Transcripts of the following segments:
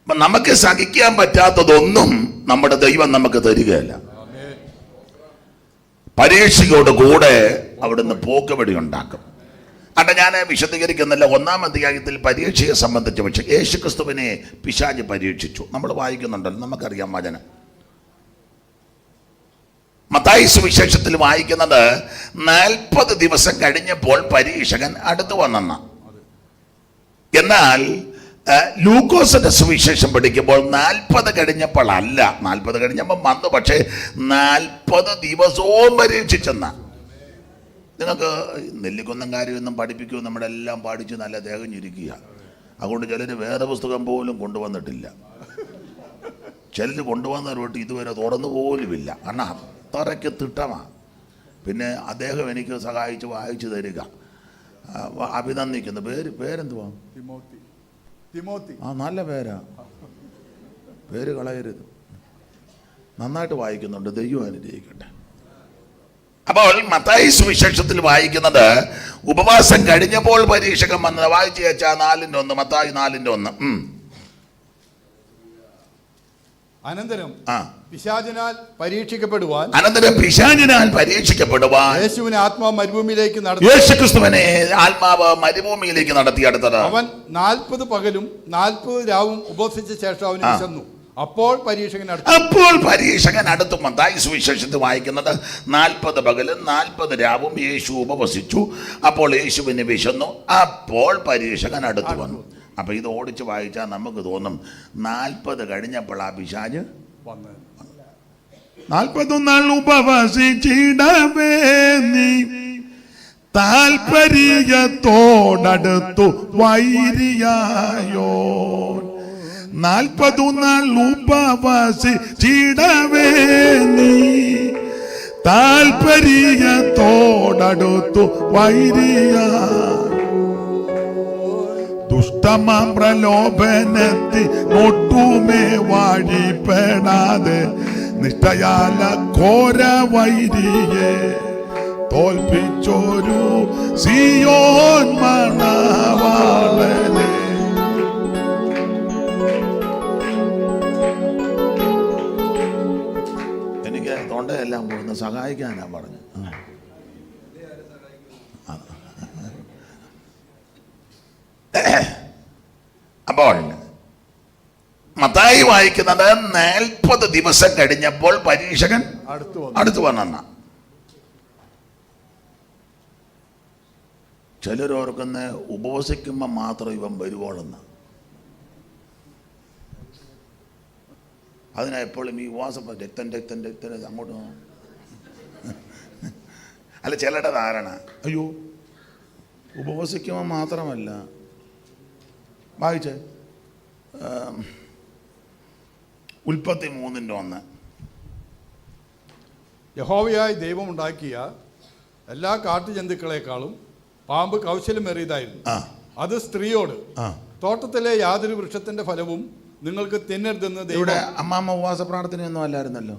അപ്പൊ നമുക്ക് സഹിക്കാൻ പറ്റാത്തതൊന്നും നമ്മുടെ ദൈവം നമുക്ക് തരികയല്ല. പരീക്ഷയോട് കൂടെ അവിടുന്ന് പോക്കുവഴി ഉണ്ടാക്കും. അല്ല, ഞാൻ വിശദീകരിക്കുന്നില്ല. 1-ാം അധ്യായത്തിൽ പരീക്ഷയെ സംബന്ധിച്ച് പക്ഷെ യേശുക്രിസ്തുവിനെ പിശാച് പരീക്ഷിച്ചു. നമ്മൾ വായിക്കുന്നുണ്ടല്ലോ, നമുക്കറിയാം വചനം. മത്തായി സുവിശേഷത്തിൽ വായിക്കുന്നത് 40 ദിവസം കഴിഞ്ഞപ്പോൾ പരീക്ഷകൻ അടുത്ത് വന്നെന്ന. എന്നാൽ ലൂക്കോസിന്റെ സുവിശേഷം പഠിക്കുമ്പോൾ 40 കഴിഞ്ഞപ്പോൾ അല്ല, 40 കഴിഞ്ഞപ്പോൾ വന്നു, പക്ഷേ 40 ദിവസവും പരീക്ഷിച്ചെന്ന. നിങ്ങൾക്ക് നെല്ലിക്കൊന്നും കാര്യമൊന്നും പഠിപ്പിക്കുമോ? നമ്മുടെ എല്ലാം പഠിച്ച് നല്ല തേകഞ്ഞിരിക്കുക. അതുകൊണ്ട് ചിലർ വേറെ പുസ്തകം പോലും കൊണ്ടുവന്നിട്ടില്ല. ചിലർ കൊണ്ടുവന്നവരോട്ട് ഇതുവരെ തുറന്നു പോലുമില്ല. കാരണം അത്രയ്ക്ക് തിട്ടമാണ്. പിന്നെ അദ്ദേഹം എനിക്ക് സഹായിച്ച് വായിച്ചു തരിക. അഭിനന്ദിക്കുന്നു. പേരെന്തുവാ? ആ, നല്ല പേരാ. പേര് കളയരുത്. നന്നായിട്ട് വായിക്കുന്നുണ്ട്. ദൈവം അനുഗ്രഹിക്കട്ടെ. അപ്പോൾ മത്തായി സുവിശേഷത്തിൽ വായിക്കുന്നത് ഉപവാസം കഴിഞ്ഞപ്പോൾ പരീക്ഷകൻ വന്നത്. വായിച്ചു വെച്ചാൽ 4:1, മത്തായി 4:1. അനന്തരം പിശാചിനാൽ പരീക്ഷിക്കപ്പെടുവാൻ യേശുവിനെ ആത്മാവ് മരുഭൂമിയിലേക്ക് നടത്തി. യേശുക്രിസ്തുവിനെ ആത്മാവ് മരുഭൂമിയിലേക്ക് നടത്തി. അടുത്തത് അവൻ 40 പകലും 40 രാവും ഉപവസിച്ച ശേഷം അവന് വിശന്നു. അപ്പോൾ പരീക്ഷകൻ അടുത്തു. മത്തായി സുവിശേഷത്തിൽ വായിക്കുന്നത് 40 പകലും 40 രാവും യേശു ഉപവസിച്ചു. അപ്പോൾ യേശുവിന് വിശന്നു. അപ്പോൾ പരീക്ഷകൻ അടുത്തു വന്നു. അപ്പൊ ഇത് ഓടിച്ച് വായിച്ചാൽ നമുക്ക് തോന്നും 40 കഴിഞ്ഞപ്പോൾ ആ പിശാച് 40 നാൾ ഉപവസിച്ചിടവേ നീ താൽപര്യത്തോടടുത്തു വൈരിയായോ. 40 നാൾ ഉപവസിച്ചിടവേ നീ താൽപര്യത്തോടടുത്തു വൈരിയായോ. ദുഷ്ടമാം പ്രലോഭനത്തിൽ ഒട്ടുമേ വാഴിപ്പെടാതെ നിഷ്ഠയാല ഘോര വൈരിയെ തോൽപ്പിച്ചോരു സിയോൻ മണവാളനെ. എനിക്ക് തൊണ്ടയെല്ലാം കൊടുന്ന് സഹായിക്കാനാ പറഞ്ഞു. അപ്പോൾ മത്തായി വായിക്കുന്നത് 40 ദിവസം കഴിഞ്ഞപ്പോൾ പരീക്ഷകൻ അടുത്തു വന്ന. ചിലരോർക്കുന്ന ഉപവസിക്കുമ്പോൾ മാത്രം ഇവൻ വരുവോളെന്ന്. അതിനാ എപ്പോഴും ഈ ഉപവാസം രക്തം അങ്ങോട്ട്. അല്ല, ചിലരുടെ ധാരണ അയ്യോ ഉപവസിക്കുമ്പോൾ മാത്രമല്ല. വായിച്ചേ ഉൽപ്പത്തി 3:1. യഹോവയായ ദൈവമുണ്ടാക്കിയ എല്ലാ കാട്ടുജന്തുക്കളെക്കാളും പാമ്പ് കൗശലമേറിയതായിരുന്നു. അത് സ്ത്രീയോട്, തോട്ടത്തിലെ യാതൊരു വൃക്ഷത്തിന്റെ ഫലവും നിങ്ങൾക്ക് തിന്നരുതെന്ന് ദൈവം. അമ്മാമ്മ ഉപവാസ പ്രാർത്ഥനയൊന്നും അല്ലായിരുന്നല്ലോ.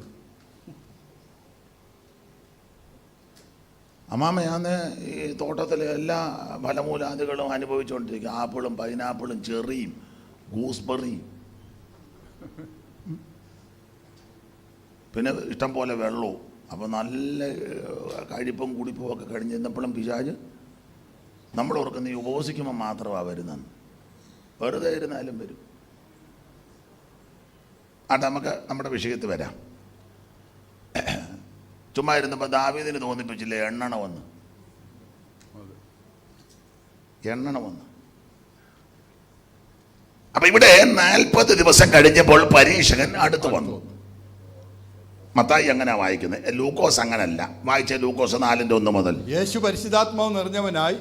അമ്മാമ്മയാന്ന് ഈ തോട്ടത്തിലെ എല്ലാ ഫലമൂലാദികളും അനുഭവിച്ചുകൊണ്ടിരിക്കുക. ആപ്പിളും പൈനാപ്പിളും ചെറിയും ഗൂസ്ബെറിയും പിന്നെ ഇഷ്ടം പോലെ വെള്ളവും. അപ്പം നല്ല കഴിപ്പും കുടിപ്പും ഒക്കെ കഴിഞ്ഞപ്പോഴും പിശാച് നമ്മൾ ഓർക്കുന്ന ഈ ഉപവസിക്കുമ്പോൾ മാത്രമാണ് വരുന്നത്. വെറുതെ ഇരുന്നാലും വരും. നമുക്ക് നമ്മുടെ വിഷയത്തിൽ വരാം. ചുമ്മാ ഇരുന്നപ്പോൾ ദാവീദിന് തോന്നിപ്പിച്ചില്ലേ എണ്ണണമെന്ന്. അപ്പൊ ഇവിടെ 40 ദിവസം കഴിഞ്ഞപ്പോൾ പരീക്ഷകൻ അടുത്ത് വന്നു. മത്തായി അങ്ങനെ വായിക്കുന്നത്. ലൂക്കോസ് അങ്ങനല്ല. വായിച്ച ലൂക്കോസ് 4:1 മുതൽ. യേശു പരിശുദ്ധാത്മാവ് നിറഞ്ഞവനായി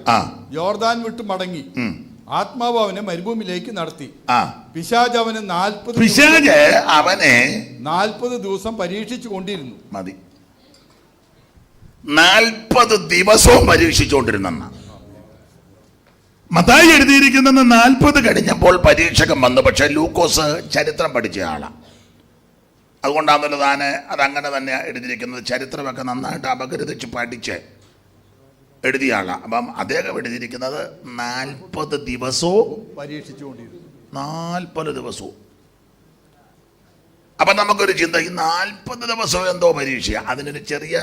യോർദാൻ വിട്ടു മടങ്ങി. ആത്മാവ് അവനെ മരുഭൂമിയിലേക്ക് നടത്തി. പിശാച് അവനെ 40 ദിവസം പരീക്ഷിച്ചു കൊണ്ടിരുന്നു. മതി, 40 ദിവസവും പരീക്ഷിച്ചുകൊണ്ടിരുന്ന. മത്തായി എഴുതിയിരിക്കുന്നത് 40 കഴിഞ്ഞപ്പോൾ പരീക്ഷകൻ വന്നു. പക്ഷെ ലൂക്കോസ് ചരിത്രം പഠിച്ച ആളാണ്. അതുകൊണ്ടാണല്ലോ താന് അതങ്ങനെ തന്നെ എഴുതിയിരിക്കുന്നത്. ചരിത്രമൊക്കെ നന്നായിട്ട് അപഗ്രഥിച്ച് പഠിച്ച് എഴുതിയ ആളാണ്. അപ്പം അദ്ദേഹം എഴുതിയിരിക്കുന്നത് 40 ദിവസവും പരീക്ഷിച്ചുകൊണ്ടിരുന്നു. 40 ദിവസവും അപ്പൊ നമുക്കൊരു ചിന്ത, ഈ 40 ദിവസം എന്തോ പരീക്ഷ, അതിനൊരു ചെറിയ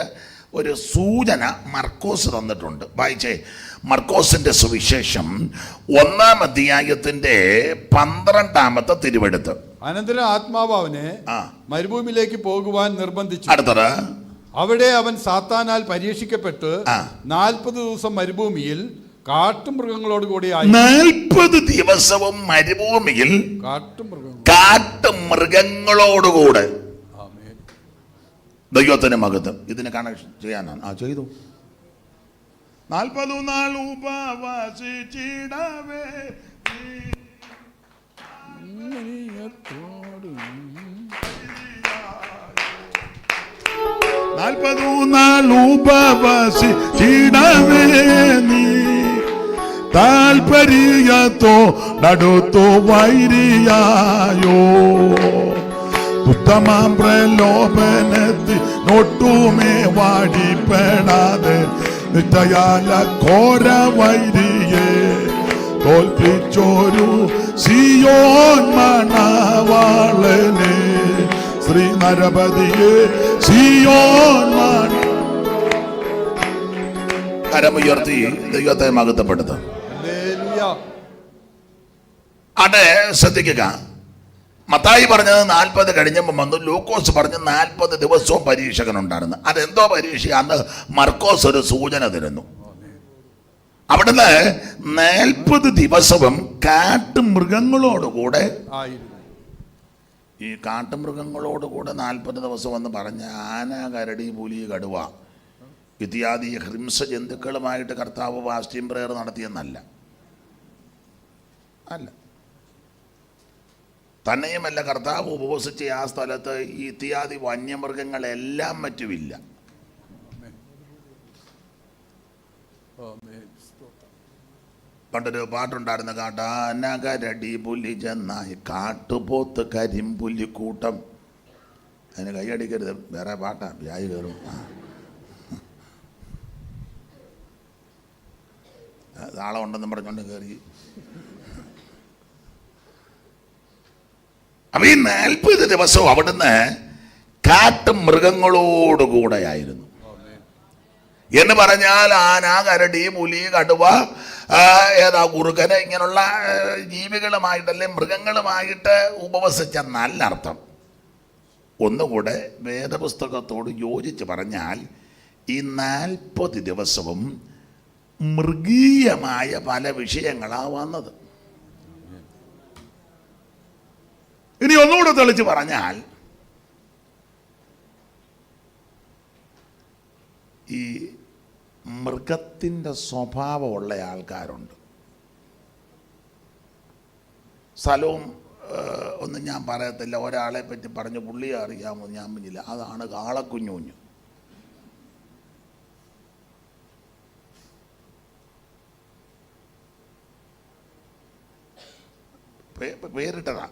ഒരു സൂചന മർക്കോസ് തന്നിട്ടുണ്ട്. വായിച്ചേ, മർക്കോസിന്റെ സുവിശേഷം 1-ാം അധ്യായത്തിന്റെ 12-ാമത്തെ തിരുവെടുത്ത്. അനന്തരം ആത്മാവ് അവനെ മരുഭൂമിയിലേക്ക് പോകുവാൻ നിർബന്ധിച്ചു. അടുത്തത്, അവിടെ അവൻ സാത്താനാൽ പരീക്ഷിക്കപ്പെട്ട് 40 ദിവസം മരുഭൂമിയിൽ കാട്ടുമൃഗങ്ങളോട് കൂടി 40 ദിവസവും മരുഭൂമിയിൽ കാട്ടുമൃഗങ്ങളോടുകൂടെ. ദൈവത്തിന് മഹത്വം. ഇതിന് കണക്ഷൻ ചെയ്യാനാണ്. ചെയ്തു. 40 നാൾ ഉപവസിച്ചിടവേ 40 നാൾ ഉപവസിച്ചിടവേ നീ താൽപര്യത്തോടടുത്തു വൈരിയായോ ഉത്തമം പ്രലോഭനത്തിൽ ഒട്ടുമേ വാടിപ്പെടാതെ നിത്യയാല ഘോര വൈരിയെ തോൽപ്പിച്ചോരു സിയോൻ മണവാളനെ ശ്രീ നരപതിയെ സിയോൻ കരമുയർത്തി ദൈവത്തെ മഹത്വപ്പെടുത്തും. അതെ, ശ്രദ്ധിക്കുക. മത്തായി പറഞ്ഞത് 40 കഴിഞ്ഞപ്പോൾ വന്നു. ലൂക്കോസ് പറഞ്ഞ് 40 ദിവസവും പരീക്ഷകനുണ്ടായിരുന്നു. അതെന്തോ പരീക്ഷ? അന്ന് മർക്കോസ് ഒരു സൂചന തരുന്നു. അവിടുന്ന് 40 ദിവസവും കാട്ടുമൃഗങ്ങളോടുകൂടെ, ഈ കാട്ടുമൃഗങ്ങളോടുകൂടെ 40 ദിവസം എന്ന് പറഞ്ഞ ആന, കരടി, പുലി, കടുവ ഇത്യാദി ഹിംസ ജന്തുക്കളുമായിട്ട് കർത്താവ് ഫാസ്റ്റിംഗ് പ്രയർ നടത്തിയെന്നല്ല. അല്ല, തന്നെയുമല്ല, കർത്താവ് ഉപവസിച്ച ആ സ്ഥലത്ത് ഈ ഇത്യാദി വന്യമൃഗങ്ങളെല്ലാം മറ്റുമില്ല. പണ്ടൊരു പാട്ടുണ്ടായിരുന്നു, കാട്ടാന, കരടി, പുലി, ചെന്നായി, കാട്ടുപോത്ത്, കരിമ്പുലി കൂട്ടം. അതിന് കൈയടിക്കരുത്, വേറെ പാട്ടാ, വ്യായി കയറും. താളം ഉണ്ടെന്ന് പറഞ്ഞുകൊണ്ട് കയറി. അപ്പൊ ഈ 40 ദിവസവും അവിടുന്ന് കാട്ടുമൃഗങ്ങളോടുകൂടെയായിരുന്നു. എന്ന് പറഞ്ഞാൽ ആന, കരടി, പുലി, കടുവ, കുറുക്കന്, ഇങ്ങനെയുള്ള ജീവികളുമായിട്ടല്ലേ, മൃഗങ്ങളുമായിട്ട് ഉപവസിച്ച നല്ല അർത്ഥം. ഒന്നുകൂടെ വേദപുസ്തകത്തോട് യോജിച്ച് പറഞ്ഞാൽ ഈ 40 ദിവസവും മൃഗീയമായ പല വിഷയങ്ങളാണ് വന്നത്. ഇനി ഒന്നുകൂടെ തെളിച്ച് പറഞ്ഞാൽ, ഈ മൃഗത്തിൻ്റെ സ്വഭാവമുള്ള ആൾക്കാരുണ്ട്. സ്ഥലവും ഒന്നും ഞാൻ പറയത്തില്ല. ഒരാളെ പറ്റി പറഞ്ഞു, പുള്ളിയെ അറിയാമോ ഞാൻ പറഞ്ഞില്ല. അതാണ് കാളക്കുഞ്ഞുഞ്ഞു. പേരിട്ടതാ.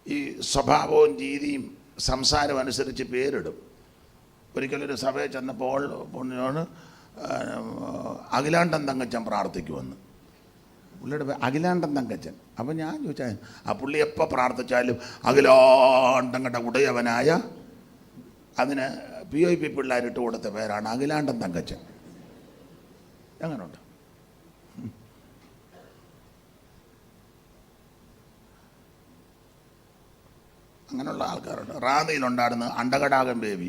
ഈ സ്വഭാവവും രീതിയും സംസാരവും അനുസരിച്ച് പേരിടും. ഒരിക്കലൊരു സഭയിൽ ചെന്നപ്പോൾ പുള്ളിയോട് അഖിലാണ്ടൻ തങ്കച്ചൻ പ്രാർത്ഥിക്കുമെന്ന്. പുള്ളിയുടെ അഖിലാണ്ടൻ തങ്കച്ചൻ. അപ്പം ഞാൻ ചോദിച്ചാൽ, ആ പുള്ളി എപ്പോൾ പ്രാർത്ഥിച്ചാലും അഖിലാണ്ടങ്ങളുടെ ഉടയവനായ, അതിന് PIP പിള്ളേരിട്ട് കൊടുത്ത പേരാണ് അഖിലാണ്ടൻ തങ്കച്ചൻ. എങ്ങനെയുണ്ട്? അങ്ങനെയുള്ള ആൾക്കാരുണ്ട്. റാന്നിയിലുണ്ടായിരുന്നു അണ്ടകടാകം ബേബി.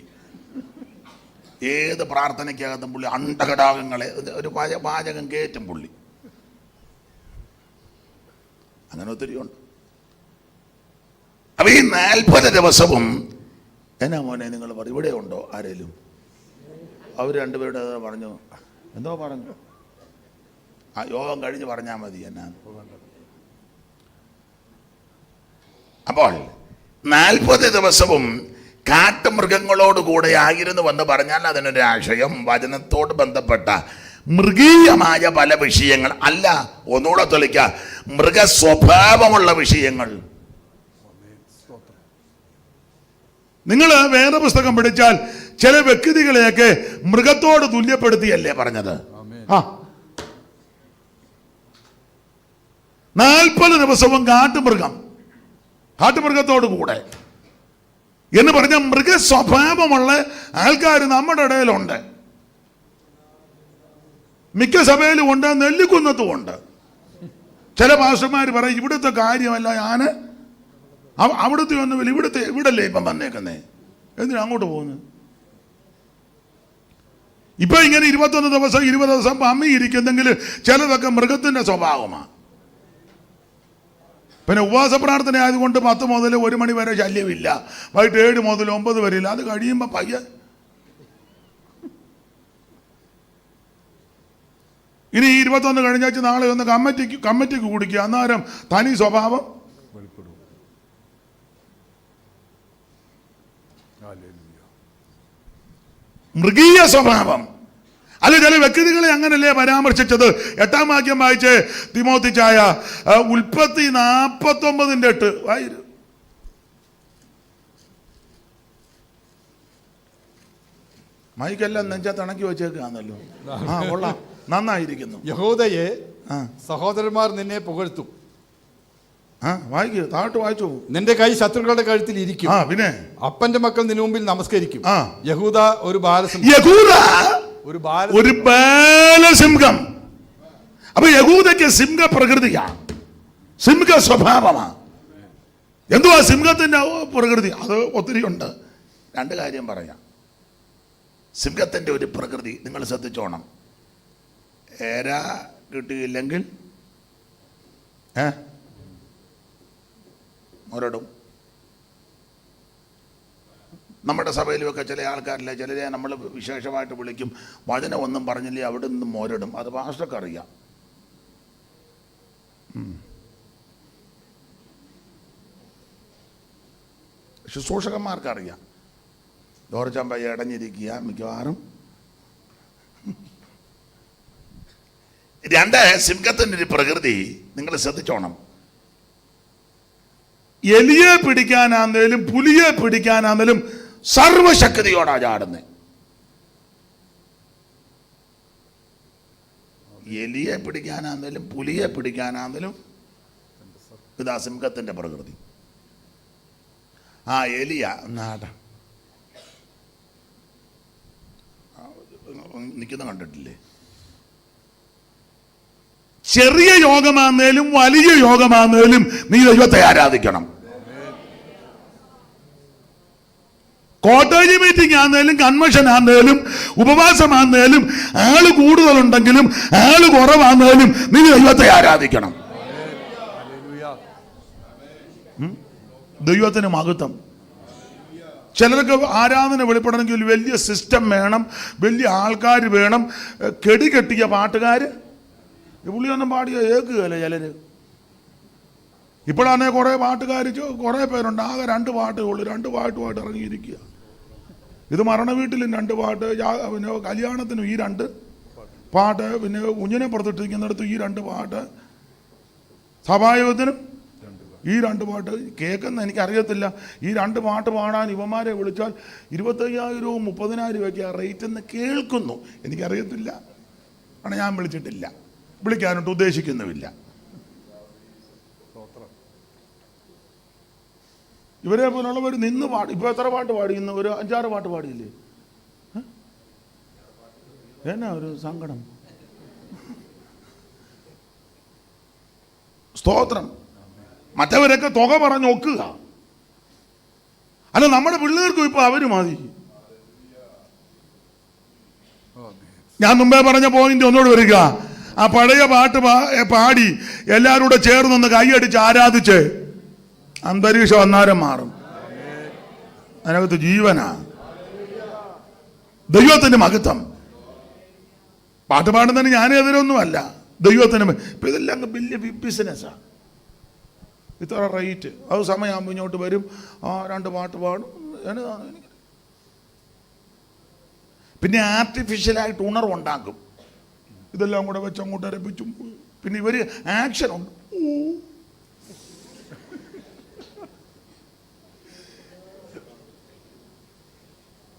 ഏത് പ്രാർത്ഥനയ്ക്കകത്തും പുള്ളി അണ്ടകടാകങ്ങളെ ഒരു പാചകം കയറ്റും പുള്ളി. അങ്ങനെ ഒത്തിരി ഉണ്ട്. അപ്പൊ ഈ 40 ദിവസവും എന്നാ മോനെ നിങ്ങൾ പറയും, ഇവിടെ ഉണ്ടോ ആരേലും? അവർ രണ്ടുപേരുടെ പറഞ്ഞു. എന്തോ പറഞ്ഞു? ആ യോഗം കഴിഞ്ഞ് പറഞ്ഞാൽ മതി എന്നാ. അപ്പോൾ 40 ദിവസവും കാട്ടുമൃഗങ്ങളോടുകൂടെ ആയിരുന്നുവെന്ന് പറഞ്ഞാൽ അതിനൊരു ആശയം വചനത്തോട് ബന്ധപ്പെട്ട മൃഗീയമായ പല വിഷയങ്ങൾ അല്ല. ഒന്നുകൂടെ തെളിക്ക, മൃഗസ്വഭാവമുള്ള വിഷയങ്ങൾ. നിങ്ങൾ വേറെ പുസ്തകം പഠിച്ചാൽ ചില വ്യക്തികളെയൊക്കെ മൃഗത്തോട് തുല്യപ്പെടുത്തിയല്ലേ പറഞ്ഞത്? 40 ദിവസവും കാട്ടുമൃഗം. കാട്ടുമൃഗത്തോട് കൂടെ എന്ന് പറഞ്ഞ മൃഗ സ്വഭാവമുള്ള ആൾക്കാർ നമ്മുടെ ഇടയിലുണ്ട്. മിക്ക സഭയിലും ഉണ്ട്, നെല്ലിക്കുന്നത്തും ഉണ്ട്. ചില പാസ്റ്റർമാർ പറയും ഇവിടുത്തെ കാര്യമല്ല, ഞാൻ അവിടുത്തെ ഒന്നുമില്ല, ഇവിടല്ലേ ഇപ്പം വന്നേക്കുന്നേ, എന്തിനാ അങ്ങോട്ട് പോകുന്നത്? ഇപ്പൊ ഇങ്ങനെ 21 ദിവസം 20 ദിവസം പമ്മി ഇരിക്കുന്നെങ്കിൽ ചിലതൊക്കെ മൃഗത്തിന്റെ സ്വഭാവമാണ്. പിന്നെ ഉപവാസ പ്രാർത്ഥന ആയതുകൊണ്ട് 10 മുതൽ 1 മണി വരെ ശല്യമില്ല, വൈകിട്ട് 7 മുതൽ 9 വരെ ഇല്ല. അത് കഴിയുമ്പോൾ പയ്യ ഇനി 21 കഴിഞ്ഞാൽ നാളെ ഒന്ന് കമ്മിറ്റിക്ക് കുടിക്കുക, അന്നേരം തനി സ്വഭാവം മൃഗീയ സ്വഭാവം. അല്ല, ചില വ്യക്തികളെ അങ്ങനല്ലേ പരാമർശിച്ചത്. 8-ാം വാക്യം വായിച്ച് തിമോത്തിച്ചായ ഉൽപ്പത്തി 49:8 വായിരു. മൈക്കെല്ലാം നെഞ്ചാ തണക്കി വെച്ചേക്കാന്നല്ലോ. കൊള്ളാം, നന്നായിരിക്കുന്നു. യഹൂദയെ സഹോദരന്മാർ നിന്നെ പുകഴ്ത്തും. വായിക്കൂ, താഴോട്ട് വായിച്ചു. നിന്റെ കൈ ശത്രുക്കളുടെ കഴുത്തിൽ ഇരിക്കും. പിന്നെ അപ്പന്റെ മക്കൾ നിന്റെ മുമ്പിൽ നമസ്കരിക്കും. യഹൂദ ഒരു ബാലസിംഹം. അപ്പൊ യഹൂദയ്ക്ക് സിംഹ പ്രകൃതിയാണ്, സിംഹ സ്വഭാവമാണ്. എന്തുവാ സിംഹത്തിന്റെ പ്രകൃതി? അത് ഒത്തിരി ഉണ്ട്. 2 കാര്യം പറയാം. സിംഹത്തിന്റെ ഒരു പ്രകൃതി നിങ്ങൾ ശ്രദ്ധിച്ചോണം. ഏര കിട്ടിയില്ലെങ്കിൽ ഒരിടും. നമ്മുടെ സഭയിലുമൊക്കെ ചില ആൾക്കാരില്ലേ, ചിലരെ നമ്മൾ വിശേഷമായിട്ട് വിളിക്കും, വചനം ഒന്നും പറഞ്ഞില്ലേ അവിടെ നിന്നും മോരിടും. അത് പാസ്റ്റർക്ക് അറിയാം. ശുശ്രൂഷകന്മാർക്കറിയാം. ദോർച്ചമ്പ ഇടഞ്ഞിരിക്കുക മിക്കവാറും. 2 സിംഹത്തിൻ്റെ ഒരു പ്രകൃതി നിങ്ങൾ ശ്രദ്ധിച്ചോണം. എലിയെ പിടിക്കാനാന്നേലും പുലിയെ പിടിക്കാനാന്നേലും സർവശക്തിയോടാ ചാടുന്നത്. എലിയെ പിടിക്കാനാന്നേലും പുലിയെ പിടിക്കാനാന്നേലും ഇതാ സിംഹത്തിന്റെ പ്രകൃതി. എലിയ നിൽക്കുന്ന കണ്ടിട്ടില്ലേ? ചെറിയ യോഗമാന്നേലും വലിയ യോഗമാന്നേലും നീ ദൈവത്തെ ആരാധിക്കണം. കോട്ടേജ് മീറ്റിംഗ് ആന്നേലും കൺവെൻഷൻ ആന്നേലും ഉപവാസമാന്നേലും ആള് കൂടുതലുണ്ടെങ്കിലും ആള് കുറവാന്നേലും നീ ദൈവത്തെ ആരാധിക്കണം. ദൈവത്തിന് മഹത്വം. ചിലർക്ക് ആരാധന വെളിപ്പെടണമെങ്കിൽ വലിയ സിസ്റ്റം വേണം, വലിയ ആൾക്കാർ വേണം, കെട്ടിയ പാട്ടുകാർ. പുള്ളിയൊന്നും പാടിയ ഏക്കുകയല്ലേ ചിലര്. ഇപ്പോഴാണെ കുറേ പാട്ടുകാർ കുറേ പേരുണ്ട്, ആകെ 2 പാട്ടേ ഉള്ളൂ, 2 പാട്ടുമായിട്ട് ഇറങ്ങിയിരിക്കുക. ഇത് മരണ വീട്ടിലും 2 പാട്ട്, പിന്നെ കല്യാണത്തിനും ഈ 2 പാട്ട്, പിന്നെ കുഞ്ഞിനെ പുറത്തിട്ടിരിക്കുന്നിടത്തും ഈ 2 പാട്ട്, സഭായോഗത്തിനും ഈ 2 പാട്ട്. കേൾക്കുന്ന എനിക്കറിയത്തില്ല. ഈ 2 പാട്ട് പാടാൻ ഇവന്മാരെ വിളിച്ചാൽ 25,000 30,000 ആ റേറ്റ് എന്ന് കേൾക്കുന്നു. എനിക്കറിയത്തില്ല, കാരണം ഞാൻ വിളിച്ചിട്ടില്ല, വിളിക്കാനോട്ട് ഉദ്ദേശിക്കുന്നുമില്ല. ഇവരെ പോലുള്ളവർ നിന്ന് പാടി. ഇപ്പൊ എത്ര പാട്ട് പാടി? ഇന്ന് ഒരു 5-6 പാട്ട് പാടിയില്ലേ? എന്നാ ഒരു സങ്കടം. സ്തോത്രം. മറ്റവരൊക്കെ തുക പറഞ്ഞ് ഒക്കുക. അല്ല, നമ്മുടെ പിള്ളേർക്കും ഇപ്പൊ അവര് മതി. ഞാൻ മുമ്പേ പറഞ്ഞ പോയിന്റ് ഒന്നുകൂടെ വരിക. ആ പഴയ പാട്ട് പാടി എല്ലാവരും കൂടെ ചേർന്നൊന്ന് കൈയടിച്ച് ആരാധിച്ച് അന്തരീക്ഷം അന്നേരം മാറും. അതിനകത്ത് ജീവനാ, ദൈവത്തിന്റെ മഹത്വം. പാട്ട് പാടുന്നതിന് ഞാനെതിരൊന്നുമല്ല, ദൈവത്തിന്. ഇപ്പൊ ഇതെല്ലാം വലിയ ബിസിനസ്സാ. ഇത്ര റേറ്റ്, അത് സമയമാകുമ്പോൾ ഇങ്ങോട്ട് വരും, 2 പാട്ട് പാടും. എന്നതാണ് എനിക്ക്. പിന്നെ ആർട്ടിഫിഷ്യലായിട്ട് ഉണർവുണ്ടാക്കും. ഇതെല്ലാം കൂടെ വെച്ച് അങ്ങോട്ട് അരപ്പിച്ചും. പിന്നെ ഇവര് ആക്ഷൻ ഉണ്ട്.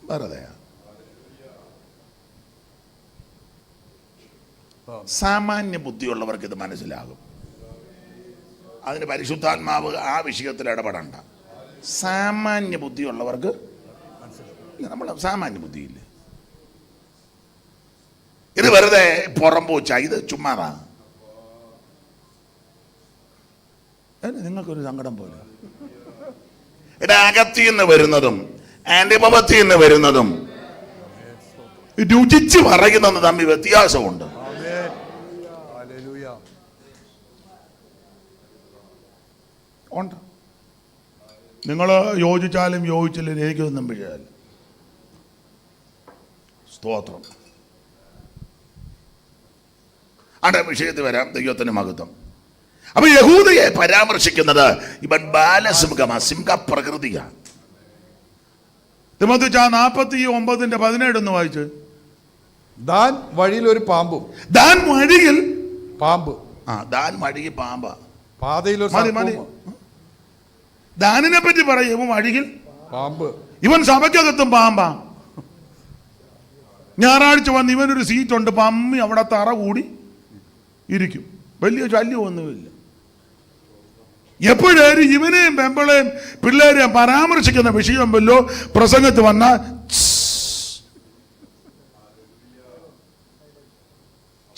വെറുതെ സാമാന്യ ബുദ്ധിയുള്ളവർക്ക് ഇത് മനസ്സിലാകും. അതിന് പരിശുദ്ധാത്മാവ് ആ വിഷയത്തിൽ ഇടപെടണ്ട. സാമാന്യ ബുദ്ധിയുള്ളവർക്ക്, നമ്മൾ സാമാന്യ ബുദ്ധിയില്ല, ഇത് വെറുതെ പുറംപൂച്ച, ഇത് ചുമ്മാതാ. നിങ്ങൾക്കൊരു സങ്കടം പോലെ ഇത് അകത്തിൽ നിന്ന് വരുന്നതും അനുഭവത്തിൽ നിന്ന് വരുന്നതും രുചിച്ച് പറയുന്നത് തമ്മിൽ വ്യത്യാസമുണ്ട്. ഉണ്ട്. നിങ്ങൾ യോജിച്ചാലും യോജിച്ചില്ല എനിക്കൊന്നും പിഴയല്ല. സ്തോത്രം. അവിടെ വിഷയത്തിൽ വരാം. ദൈവത്തിന് മഹത്വം. അപ്പൊ യഹൂദയെ പരാമർശിക്കുന്നത് ഇവൻ ബാലസിംഹമാ, സിംഹപ്രകൃതിയാണ്. തിമോഥെയോസ് 49:17 ഒന്ന് വായിച്ച്. ദാൻ വഴിയിൽ ഒരു പാമ്പും. ദാൻ വഴിയിൽ പാമ്പ്. ദാൻ വഴിയിൽ പാമ്പ. പാതയിൽ ഒരു മതി മതി. ദാനിനെ പറ്റി പറയും. ഇവൻ വഴിയിൽ പാമ്പ്. ഇവൻ സഭയ്ക്കകത്തും പാമ്പാ. ഞായറാഴ്ച വന്ന് ഇവനൊരു സീറ്റുണ്ട്, പമ്മി അവിടെ തറ കൂടി ഇരിക്കും. വലിയ ശല്യമൊന്നുമില്ല. എപ്പോഴായാലും ഇവനെയും പെമ്പളെയും പിള്ളേരെയും പരാമർശിക്കുന്ന വിഷയം വല്ലോ പ്രസംഗത്ത് വന്നാൽ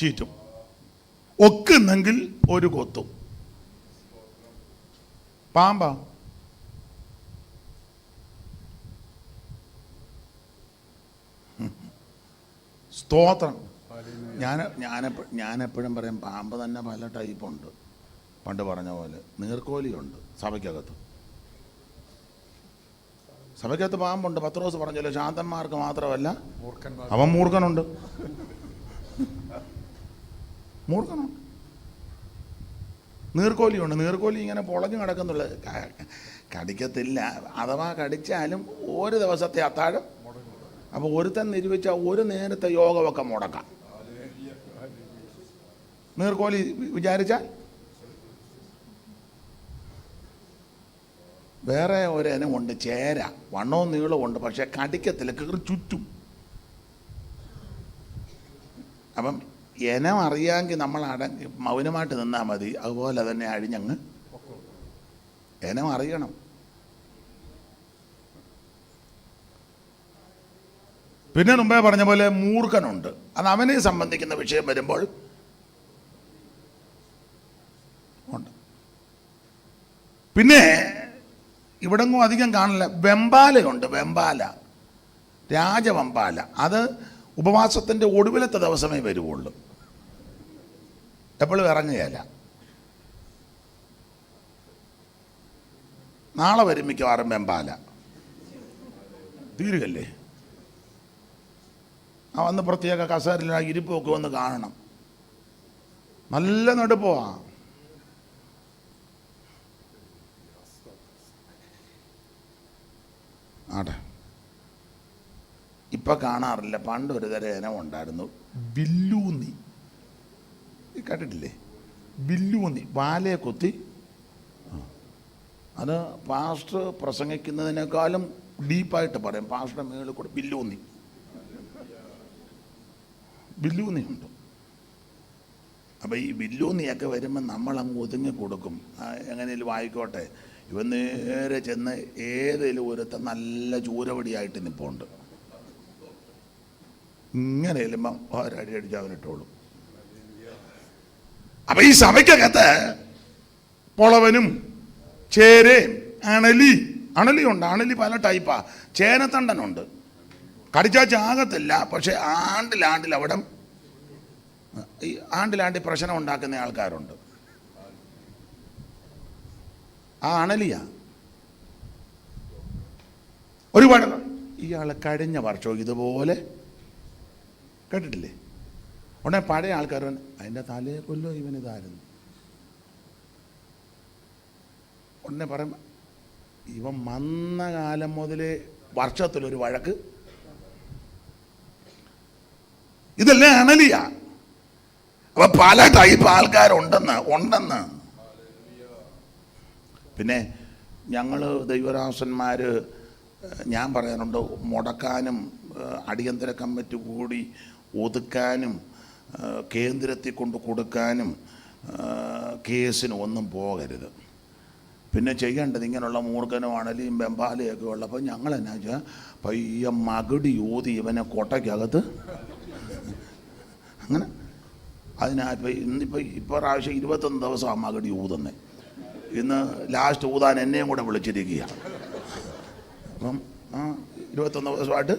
ചീറ്റും, ഒക്കുന്നെങ്കിൽ ഒരു കൊത്തും. പാമ്പാ. സ്തോത്രം. ഞാനെപ്പോഴും പറയും പാമ്പ് തന്നെ പല ടൈപ്പുണ്ട്. പണ്ട് പറഞ്ഞ പോലെ നീർക്കോലിയുണ്ട് സഭയ്ക്കകത്ത്. സഭയ്ക്കകത്ത് പാമ്പുണ്ട്. പത്രോസ് പറഞ്ഞല്ലോ, ശാന്തന്മാർക്ക് മാത്രമല്ല അവൻ മൂർഖനുണ്ട്. മൂർഖനുണ്ട്. നീർക്കോലിയുണ്ട്. നീർക്കോലി ഇങ്ങനെ പൊളഞ്ഞു കിടക്കുന്നുള്ളത്, കടിക്കത്തില്ല. അഥവാ കടിച്ചാലും ഒരു ദിവസത്തെ അത്താഴം. അപ്പോൾ ഒരുത്തൻ നിരൂപിച്ച ഒരു നേരത്തെ യോഗമൊക്കെ മുടക്കാം. നീർക്കോലി വിചാരിച്ചാൽ. വേറെ ഒരിനമുണ്ട് ചേര, വണ്ണവും നീളമുണ്ട്, പക്ഷെ കടിക്കത്തില്ല, കീറി ചുറ്റും. അപ്പം ഇനം അറിയാമെങ്കിൽ നമ്മൾ മൗനമായിട്ട് നിന്നാൽ മതി. അതുപോലെ തന്നെ അഴിഞ്ഞങ്ങ് ഇനം അറിയണം. പിന്നെ മുമ്പേ പറഞ്ഞ പോലെ മൂർഖനുണ്ട്. അത് അവനെ സംബന്ധിക്കുന്ന വിഷയം വരുമ്പോൾ ഉണ്ട്. പിന്നെ ഇവിടെങ്ങും അധികം കാണില്ല. വെമ്പാലയുണ്ട്. വെമ്പാല, രാജവെമ്പാല. അത് ഉപവാസത്തിൻ്റെ ഒടുവിലത്തെ ദിവസമേ വരുവുള്ളൂ. എപ്പോഴും ഇറങ്ങുകയല്ല. നാളെ വരും മിക്കവാറും വെമ്പാല. തീരുകല്ലേ. വന്ന് പ്രത്യേക കസേരയിൽ ഇരിപ്പൊക്കെ ഒന്ന് കാണണം. നല്ല നെടുപ്പമാ. ആട്ടെ, ഇപ്പം കാണാറില്ല. പണ്ട് ഒരു തരം ഇനം ഉണ്ടായിരുന്നു, ബില്ലൂന്നി. കേട്ടിട്ടില്ലേ? ബില്ലൂന്നി വാലയെ കുത്തി. അത് പാസ്റ്റർ പ്രസംഗിക്കുന്നതിനേക്കാളും ഡീപ്പായിട്ട് പറയും. പാസ്റ്ററുടെ മേളിൽ കൂടെ ബില്ലൂന്നി. ബില്ലൂന്നിയുണ്ട്. അപ്പം ഈ ബില്ലൂന്നിയൊക്കെ വരുമ്പോൾ നമ്മളങ്ങ് ഒതുങ്ങി കൊടുക്കും. എങ്ങനെയും വായിക്കോട്ടെ. ഇവൻ നേരെ ചെന്ന് ഏതെങ്കിലും ഒരുത്ത നല്ല ചൂരവടിയായിട്ട് നിൽപ്പുണ്ട്. ഇങ്ങനെ ചെല്ലുമ്പം ഒരടി അടിച്ച് അവനിട്ടോളും. അപ്പം ഈ സഭയ്ക്കകത്ത് പൊളവനും ചേരയും അണലിയുണ്ട്. അണലി പല ടൈപ്പാ. ചേനത്തണ്ടനുണ്ട്. കടിച്ചാൽ ചാകത്തില്ല, പക്ഷെ ആണ്ടിൽ അവിടെ ഈ ആണ്ടിലാണ്ടി പ്രശ്നം ഉണ്ടാക്കുന്ന ആൾക്കാരുണ്ട്. ആ അണലിയാ. ഒരുപാട് ഇയാൾ കഴിഞ്ഞ വർഷവും ഇതുപോലെ കേട്ടിട്ടില്ലേ? ഉടനെ പഴയ ആൾക്കാർ അതിൻ്റെ തലയെ കൊല്ലോ ഇവനിതായിരുന്നു. ഉടനെ പറയുമ്പോൾ ഇവൻ വന്ന കാലം മുതലേ വർഷത്തിലൊരു വഴക്ക്. ഇതെല്ലാം അണലിയാ. അപ്പൊ പല ടൈപ്പ് ആൾക്കാരുണ്ടെന്ന്. പിന്നെ ഞങ്ങൾ ദൈവദാസന്മാർ, ഞാൻ പറയാനുണ്ട്, മുടക്കാനും അടിയന്തര കമ്മിറ്റി കൂടി ഒതുക്കാനും കേന്ദ്രത്തിൽ കൊണ്ട് കൊടുക്കാനും കേസിന് ഒന്നും പോകരുത്. പിന്നെ ചെയ്യേണ്ടത് ഇങ്ങനെയുള്ള മൂർഖനുമാണെങ്കിലും ബെമ്പാലയൊക്കെ ഉള്ളപ്പോൾ ഞങ്ങൾ എന്നാ വെച്ചാൽ പയ്യ മകുടി ഊതി ഇവനെ കൊട്ടയ്ക്കകത്ത് അങ്ങനെ ഇന്നിപ്പോൾ പ്രാവശ്യം 21 ദിവസം ആ മകുടി ഊതുന്നേ. ഇന്ന് ലാസ്റ്റ് ഊതാൻ എന്നെയും കൂടെ വിളിച്ചിരിക്കുക. അപ്പം 21 ദിവസമായിട്ട്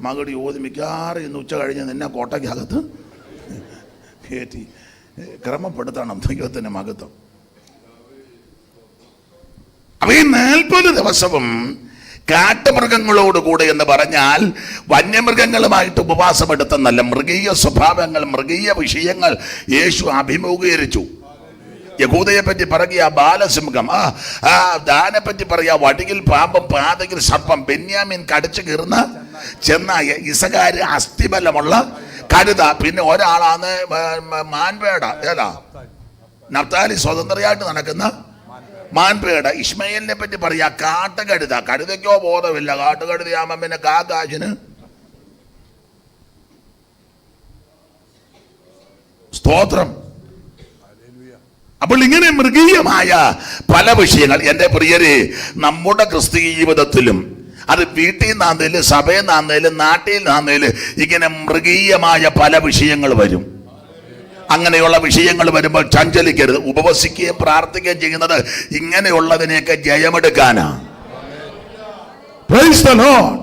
മകുടി ഊതി മിക്കവാറും ഇന്ന് ഉച്ച കഴിഞ്ഞ് നിന്നെ കോട്ടയ്ക്കകത്ത് കയറ്റി ക്രമപ്പെടുത്തണം ദൈവത്തിൻ്റെ മഹത്വം. അപ്പൊ ഈ 40 ദിവസവും കാട്ടുമൃഗങ്ങളോട് കൂടെ എന്ന് പറഞ്ഞാൽ വന്യമൃഗങ്ങളുമായിട്ട് ഉപവാസമെടുത്തെന്നല്ല, മൃഗീയ സ്വഭാവങ്ങൾ, മൃഗീയ വിഷയങ്ങൾ യേശു അഭിമുഖീകരിച്ചു. യഹൂദയെ പറ്റി പറയുക ബാലസിംഹം, ദാനെ പറ്റി പറയുക വടിയിൽ പാമ്പും പാതയിൽ സർപ്പം, ബെന്യാമീൻ കടിച്ചു കീറുന്ന ചെന്നായ, ഇസഖാര് അസ്ഥിബലമുള്ള കഴുത, പിന്നെ ഒരാളാണ് മാൻപേട, ഏതാ നഫ്താലി സ്വതന്ത്രയായിട്ട് നടക്കുന്ന മാൻപേട. ഇസ്മയേലിനെ പറ്റി പറയാ കാട്ടുകഴുത, കഴുതയ്ക്കോ ബോധമില്ല, കാട്ടുകഴുതയാകുമ്പം പിന്നെ കാക്കാശിന് സ്തോത്രം. അപ്പോൾ ഇങ്ങനെ മൃഗീയമായ പല വിഷയങ്ങൾ എൻ്റെ പ്രിയരെ നമ്മുടെ ക്രിസ്തീയ ജീവിതത്തിലും, അത് വീട്ടിൽ നിന്നാന്നേലും സഭയിൽ നിന്നാന്നേലും നാട്ടിൽ നിന്നാന്നേലും ഇങ്ങനെ മൃഗീയമായ പല വിഷയങ്ങൾ വരും. അങ്ങനെയുള്ള വിഷയങ്ങൾ വരുമ്പോൾ ചഞ്ചലിക്കരുത്. ഉപവസിക്കുകയും പ്രാർത്ഥിക്കുകയും ചെയ്യുന്നത് ഇങ്ങനെയുള്ളതിനെയൊക്കെ ജയമെടുക്കാനാ. Praise the lord.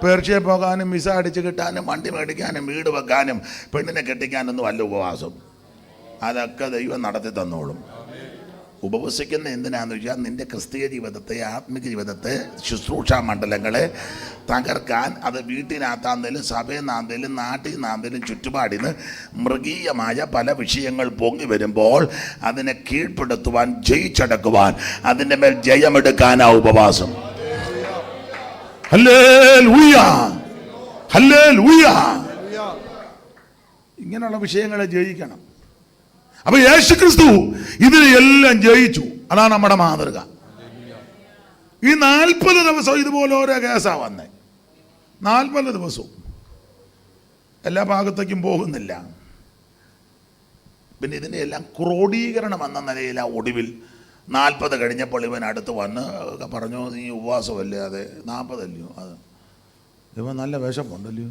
പേർഷ്യ പോകാനും വിസ അടിച്ചു കിട്ടാനും വണ്ടി മേടിക്കാനും വീട് വെക്കാനും പെണ്ണിനെ കെട്ടിക്കാനൊന്നും അല്ല ഉപവാസം. അതൊക്കെ ദൈവം നടത്തി തന്നോളും. ഉപവസിക്കുന്ന എന്തിനാന്ന് വെച്ചാൽ നിന്റെ ക്രിസ്തീയ ജീവിതത്തെ, ആത്മിക ജീവിതത്തെ, ശുശ്രൂഷാ മണ്ഡലങ്ങളെ തകർക്കാൻ. അത് വീട്ടിനകത്താന്നേലും സഭയിൽ നിന്നാന്നേലും നാട്ടിൽ നിന്നാന്നേലും ചുറ്റുപാടിന് മൃഗീയമായ പല വിഷയങ്ങൾ പൊങ്ങി വരുമ്പോൾ അതിനെ കീഴ്പ്പെടുത്തുവാൻ, ജയിച്ചടക്കുവാൻ, അതിൻ്റെ മേൽ ജയമെടുക്കാനാ ഉപവാസം. Hallelujah, hallelujah. ഇങ്ങനെയുള്ള വിഷയങ്ങളെ ജയിക്കണം. അപ്പൊ യേശുക്രിസ്തു ഇതിനെല്ലാം ജയിച്ചു. അതാണ് നമ്മുടെ മാതൃക. ഈ 40 ദിവസം ഇതുപോലെ ഓരോ കേസാ വന്നേ. 40 ദിവസവും എല്ലാ ഭാഗത്തേക്കും പോകുന്നില്ല. പിന്നെ ഇതിൻ്റെ എല്ലാം ക്രോഡീകരണം എന്ന നിലയിൽ ഒടുവിൽ 40 കഴിഞ്ഞപ്പോൾ ഇവൻ അടുത്ത് വന്ന് പറഞ്ഞു, നീ ഉപവാസമല്ലേ? അതെ. 40 അല്ലയോ? അത് ഇവൻ നല്ല വിശപ്പുണ്ടല്ലയോ?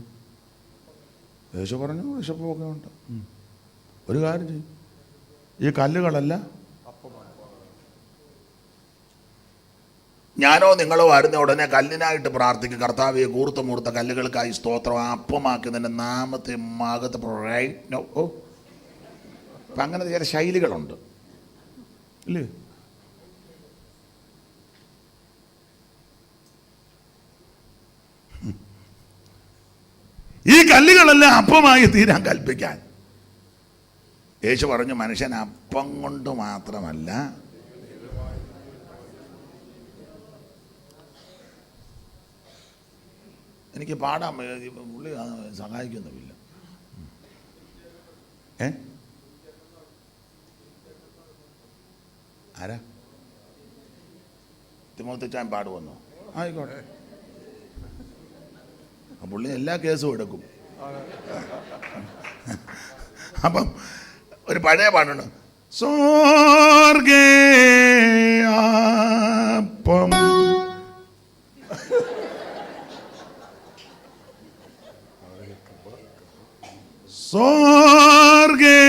യേശു പറഞ്ഞു വിശപ്പൊക്കെ ഉണ്ട്. ഒരു കാര്യം ചെയ്യും, ഈ കല്ലുകളല്ല ഞാനോ നിങ്ങളോ വരുന്ന ഉടനെ കല്ലിനായിട്ട് പ്രാർത്ഥിക്കും, കർത്താവെ കൂർത്ത മൂർത്ത കല്ലുകൾക്കായി സ്തോത്രം, അപ്പമാക്കുന്നതിൻ്റെ നാമത്തെ മകത്ത് പ്രൈറ്റ്. ഓ, അപ്പം അങ്ങനെ ചില ശൈലികളുണ്ട് ഇല്ലേ? ഈ കല്ലുകളെല്ലാം അപ്പമായി തീരാൻ കൽപ്പിക്കാൻ യേശു പറഞ്ഞു, മനുഷ്യൻ അപ്പം കൊണ്ട് മാത്രമല്ല എനിക്ക് പാടാൻ പുള്ളി സഹായിക്കുന്നുമില്ല. ആരാ? തിമോത്തിച്ചാൻ പാടുവന്നോ? ആയിക്കോട്ടെ. പുള്ളി എല്ലാ കേസും എടുക്കും. അപ്പം ഒരു പഴയ പാട്ടുണ്ട്, സ്വർഗേ അപ്പം സ്വർഗേ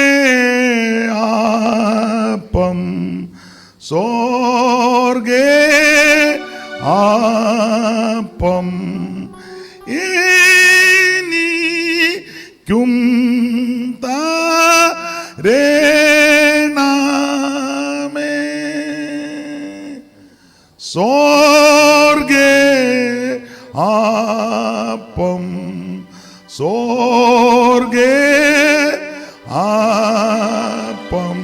അപ്പം സ്വർഗേ അപ്പം എനിക്കും തരേണമേ സ്വർഗേ അപ്പം സ്വർഗേ അപ്പം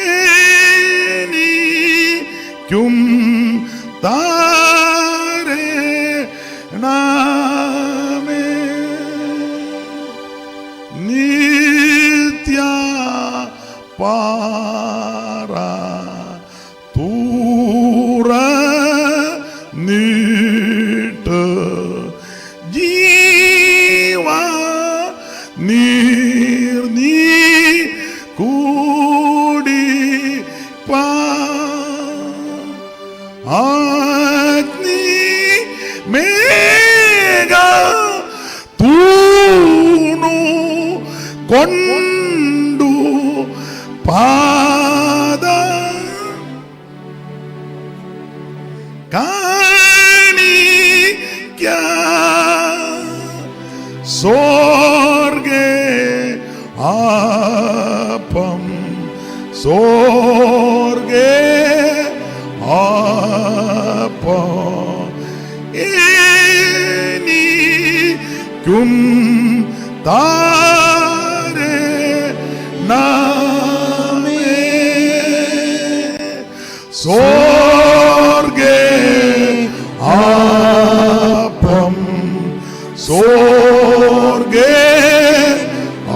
എനിക്കും തരേണമേ നിത്യ പാറ തുറന്നിട്ട് ജീവ നീർ അഗ്നി മേഘ തൂണു കൊണ്ടു പാദ കാണിക്ക സ്വർഗേ അപ്പം സ്വർഗേ അപ്പം എനിക്കും താരണമേ സ്വർഗേ അപ്പം സ്വർഗേ